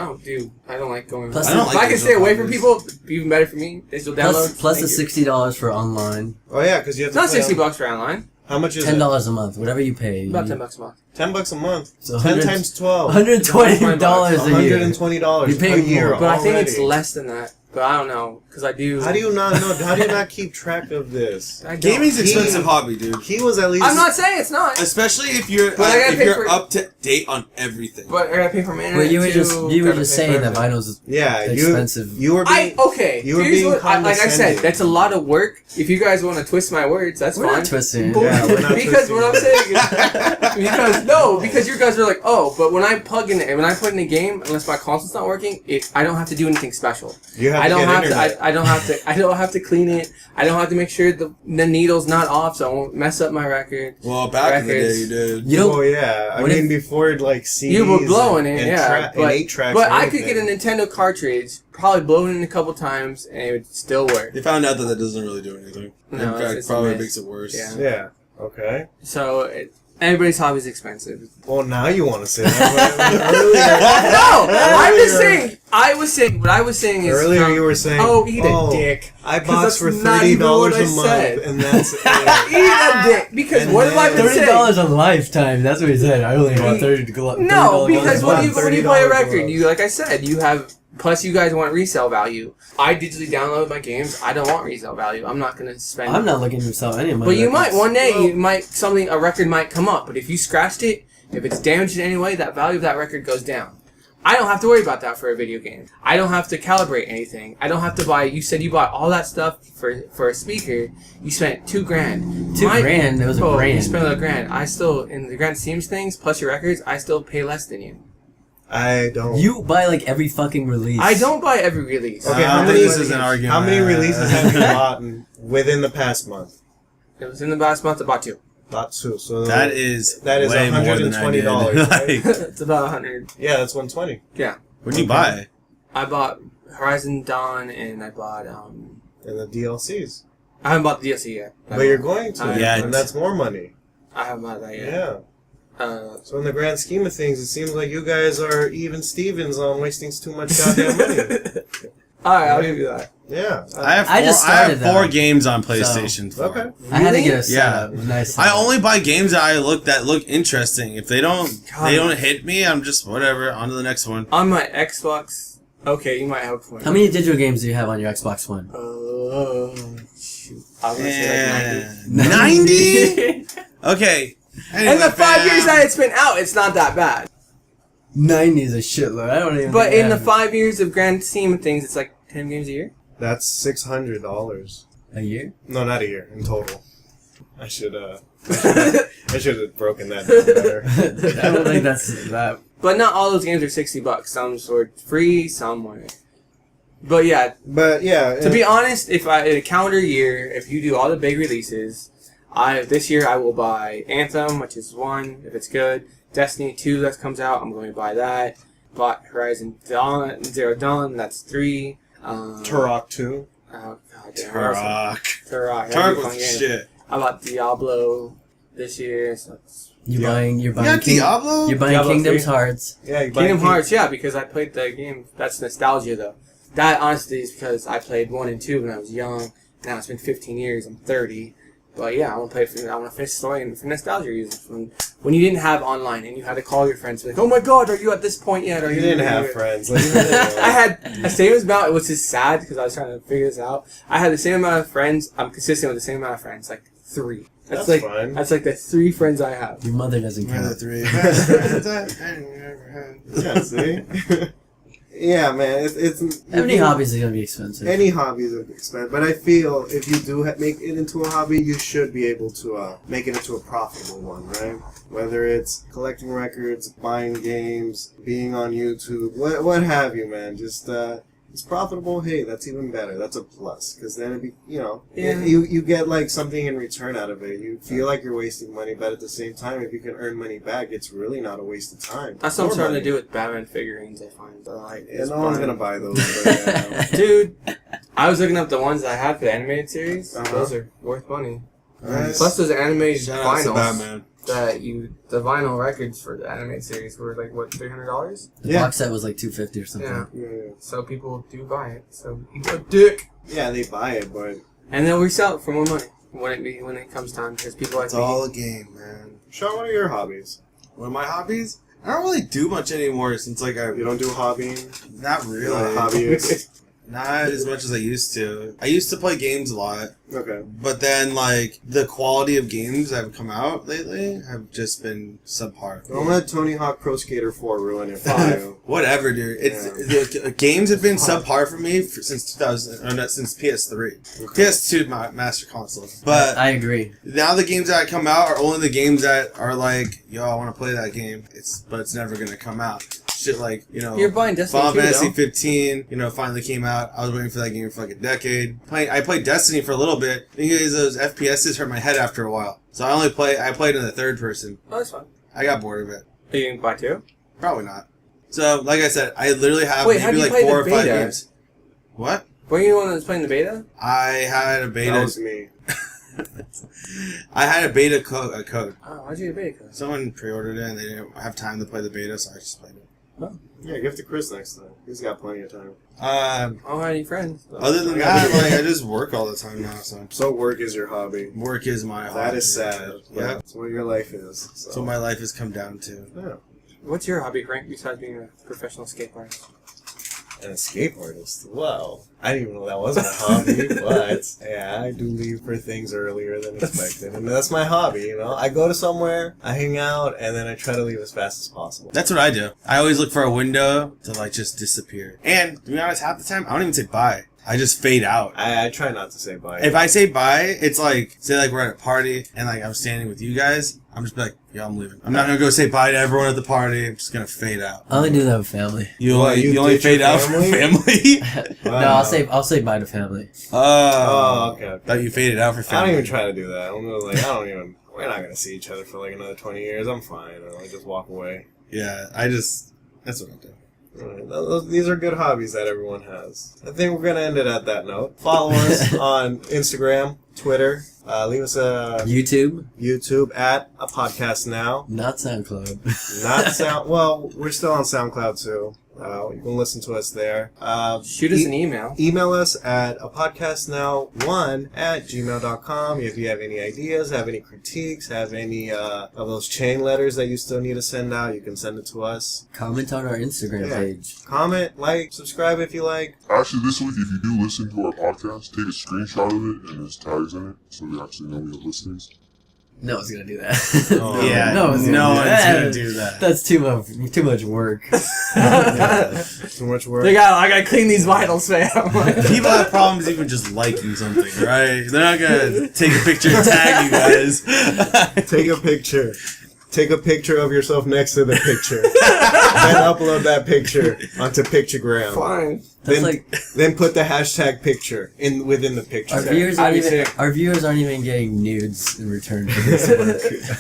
like going. Plus if the- I can stay away from people, it'd be even better for me. Digital download. Plus the Thank you. $60 for online. Oh yeah, because you have It's to not play $60 for online. How much is $10 a month, whatever you pay. About $10 a month. $10 a month. So 10 times 12. $120 a year. $120 You pay a year. more. But I think already. it's less than that. But I don't know, because I do... How do you not know? How do you not keep track of this? I don't. Gaming's expensive hobby, dude. He was at least... I'm not saying it's not. Especially if you're But I gotta pay for- up to date on everything. But I gotta pay for my internet But you were too, gotta just pay for saying that everything. vinyl's Yeah, expensive. You were being... Okay, you were here's being what, like I said, condescending. that's a lot of work. If you guys want to twist my words, that's We're fine. not twisting. But- Yeah, we're not because twisting what I'm it. saying is, because you guys are like, oh, but when I put in a game, unless my console's not working, I don't have to do anything special. You have I don't to get have internet. to. I don't have to clean it. I don't have to make sure the needle's not off, so I won't mess up my record. Well, back in the day, Records. you did. You know, Oh yeah, I what mean if- before like CDs You were blowing it, and yeah. and 8-tracks. But and I could get a everything. Nintendo cartridge, probably blow it in a couple times, and it would still work. They found out that doesn't really do anything. No, In it's fact, just a probably myth. makes it worse. Yeah. Yeah. Okay. So everybody's hobby is expensive. Well, now you want to say that. No, I'm just Earlier- saying. What I was saying is Earlier you were saying, oh, eat a dick. I 'Cause box for that's not even $30 what I a month, said. and that's Eat a dick. Because And what have I then- been saying? $30 a lifetime. That's what he said. I only want $30. No, because when you $30 play a a record, month. you like I said, you have. Plus, you guys want resale value. I digitally download my games. I don't want resale value. I'm not gonna spend. I'm not looking to sell any of my But you might records. one day. Well- A record might come up. But if you scratched it, if it's damaged in any way, that value of that record goes down. I don't have to worry about that for a video game. I don't have to calibrate anything. I don't have to buy. You said you bought all that stuff for a speaker. You spent $2,000. $2,000. It was a You grand. spent $1,000. I still, in the grand scheme of things, plus your records, I still pay less than you. I don't. You buy like every fucking release. I don't buy every release. Okay, I how think many- this is an argument. How many releases have you bought within the past month? It was in the last month. I bought 2. Bought 2. So That is way more than $120, right? It's about 100. Yeah, that's $120. Yeah. What'd you buy? I bought Horizon Dawn and I bought And the DLCs. I haven't bought the DLC yet. But you're going to, Yeah, and that's more money. I haven't bought that yet. Yeah. So in the grand scheme of things, it seems like you guys are even Stevens on wasting too much goddamn money. Alright, I'll give you that. Yeah. I just started I have 4 that. games on PlayStation 4. Okay. I had to get a Yeah. setup. Nice. I setup. only buy games that look interesting. If they don't God. hit me, I'm just whatever. On to the next one. On my Xbox. Okay, you might have a point. How many digital games do you have on your Xbox One? Shoot. I was gonna say like 90. 90? Okay. Anyway, In the 5 years fam. that it's been out, it's not that bad. 90 is a shitload. I don't even. But think I in the have 5 years of grand scheme of things, it's like 10 games a year. That's $600. a year. No, not a year. In total. I should have broken that down better. I don't think that's that. But not all those games are $60. Some were free, some weren't. But yeah, But yeah. to be honest, in a calendar year, if you do all the big releases, this year I will buy Anthem, which is 1, if it's good. Destiny 2 that comes out, I'm going to buy that. Bought Horizon Zero Dawn, that's 3. Turok 2. Oh god damn. Turok. Turok That'd be a was fun game. shit. I bought Diablo this year, so it's You're Yeah. buying. You're You buying. got Diablo? You're buying Diablo Kingdom's 3. Hearts. Yeah, you buy Kingdom Hearts, yeah, because I played the game. That's nostalgia, though. That, honestly, is because I played 1 and 2 when I was young. Now it's been 15 years. I'm 30. But yeah, I want to play I want to finish the story and for nostalgia reasons. When you didn't have online and you had to call your friends, like, "Oh my God, are you at this point yet?" Or You didn't have friends. Like, I had the same amount, which is sad because I was trying to figure this out. I had the same amount of friends. I'm consistent with the same amount of friends, like 3. That's like fine. That's like the 3 friends I have. Your mother doesn't One of the count. 3 best friends I've ever had. Yeah, see? Yeah, man. It's Any hobbies are gonna be expensive. Any hobbies are expensive, but I feel if you do make it into a hobby, you should be able to make it into a profitable one, right? Whether it's collecting records, buying games, being on YouTube, what have you, man. Just it's profitable. Hey, that's even better. That's a plus because then it'd be, Yeah. you get like something in return out of it. You feel like you're wasting money, but at the same time, if you can earn money back, it's really not a waste of time. That's what I'm Or starting to money. do with Batman figurines. I find, Yeah, no one's gonna buy those. But, yeah. Dude, I was looking up the ones I had for the animated series. Uh-huh. Those are worth money. Nice. Plus, those animated Shout out to vinyls Batman. the vinyl records for the animated series were like what, $300? The Yeah. box set was like $250 or something. Yeah. Yeah. So people do buy it. So you a dick, Yeah, they buy it, but and they'll resell it for more money. when it comes time, because people like It's me. all a game, man. Sean, what are your hobbies? One of my hobbies? I don't really do much anymore since like You don't do hobbying? not You're not a really. hobbyist? Not as much as I used to. I used to play games a lot, Okay. but then like the quality of games that have come out lately have just been subpar. Don't let Tony Hawk Pro Skater 4 ruin it for you. Whatever, dude. It's the games have been subpar for me since 2000, or not since PS3, Okay. PS2, my master console. But I agree. now the games that come out are only the games that are like, yo, I want to play that game. But it's never gonna come out. Shit like, you know, You're buying Destiny Final 2, Fantasy though. 15, you know, finally came out. I was waiting for that game for like a decade. I played Destiny for a little bit. The thing is, those FPSs hurt my head after a while. So I played in the third person. Oh, that's fine. I got bored of it. Are you going to buy 2? Probably not. So, like I said, I literally have Wait, how maybe do you like play 4 or the 5 beta? games. What? Were you the one that was playing the beta? I had a beta. That was me. I had a beta code. Oh, why'd you get a beta code? Someone pre-ordered it and they didn't have time to play the beta, so I just played it. Yeah, give it to Chris next time. He's got plenty of time. Oh, I need friends. Other than that, like I just work all the time now. So So work is your hobby. work is my hobby. That is sad. but Yeah, That's what your life is. So. that's what my life has come down to. Yeah. What's your hobby, Frank, besides being a professional skateboarder? An escape artist. Wow. I didn't even know that wasn't a hobby, but yeah, I do leave for things earlier than expected. And that's my hobby, you know? I go to somewhere, I hang out, and then I try to leave as fast as possible. That's what I do. I always look for a window to like just disappear. And to be honest, half the time I don't even say bye. I just fade out. I try not to say bye. If I say bye, it's like, say like we're at a party and like I'm standing with you guys, I'm just be like, yo, I'm leaving. I'm not gonna go say bye to everyone at the party. I'm just gonna fade out. I only do that with family. You What, only, you you only ditch your fade out for family? No, Wow. I'll say bye to family. Oh, okay. Thought you faded out for I family. don't even try to do that. I'm gonna, like, we're not gonna see each other for like another 20 years. I'm fine. I just walk away. Yeah, that's what I do. Alright, these are good hobbies that everyone has. I think we're gonna end it at that note. Follow us on Instagram, Twitter. Leave us a YouTube at apodcastnow. Not SoundCloud. Not Sound. Well, we're still on SoundCloud too. You can listen to us there. Shoot us an email. Email us at apodcastnow1@gmail.com if you have any ideas, have any critiques, have any of those chain letters that you still need to send out, you can send it to us. Comment on our Instagram Yeah. page. Comment, like, subscribe if you like. Actually, this week, if you do listen to our podcast, take a screenshot of it and there's tags in it so we actually know we have listeners. No one's gonna do that. Oh. Yeah, no one's gonna do that. That's too much work. Yeah. Too much work. I gotta clean these vitals, fam. People have problems even just liking something, right? They're not gonna take a picture and tag you guys. Take a picture. Take a picture of yourself next to the picture. Then upload that picture onto Pictogram. Fine. Then, then put the hashtag picture within the picture. Our viewers, I'd be aren't even, sick. our viewers aren't even getting nudes in return for this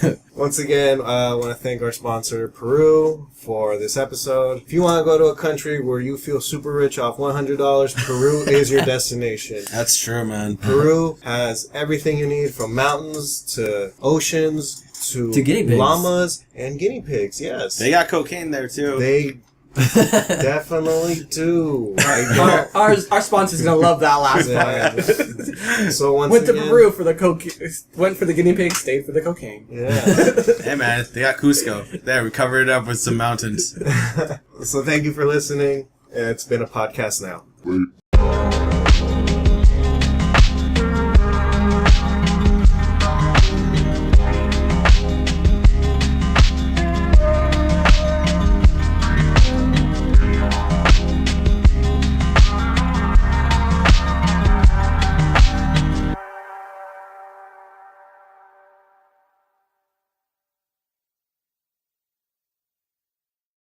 work. Once again, I want to thank our sponsor, Peru, for this episode. If you want to go to a country where you feel super rich off $100, Peru is your destination. That's true, man. Peru has everything you need, from mountains to oceans to guinea pigs. llamas and guinea pigs. Yes, They got cocaine there too. They definitely do. Our sponsor's gonna love that last Yeah. part. So once Went to again, Peru for the went for the guinea pig, stayed for the cocaine. Yeah. Hey man, they got Cusco. There, we covered it up with some mountains. So thank you for listening. It's been a podcast now. Wait.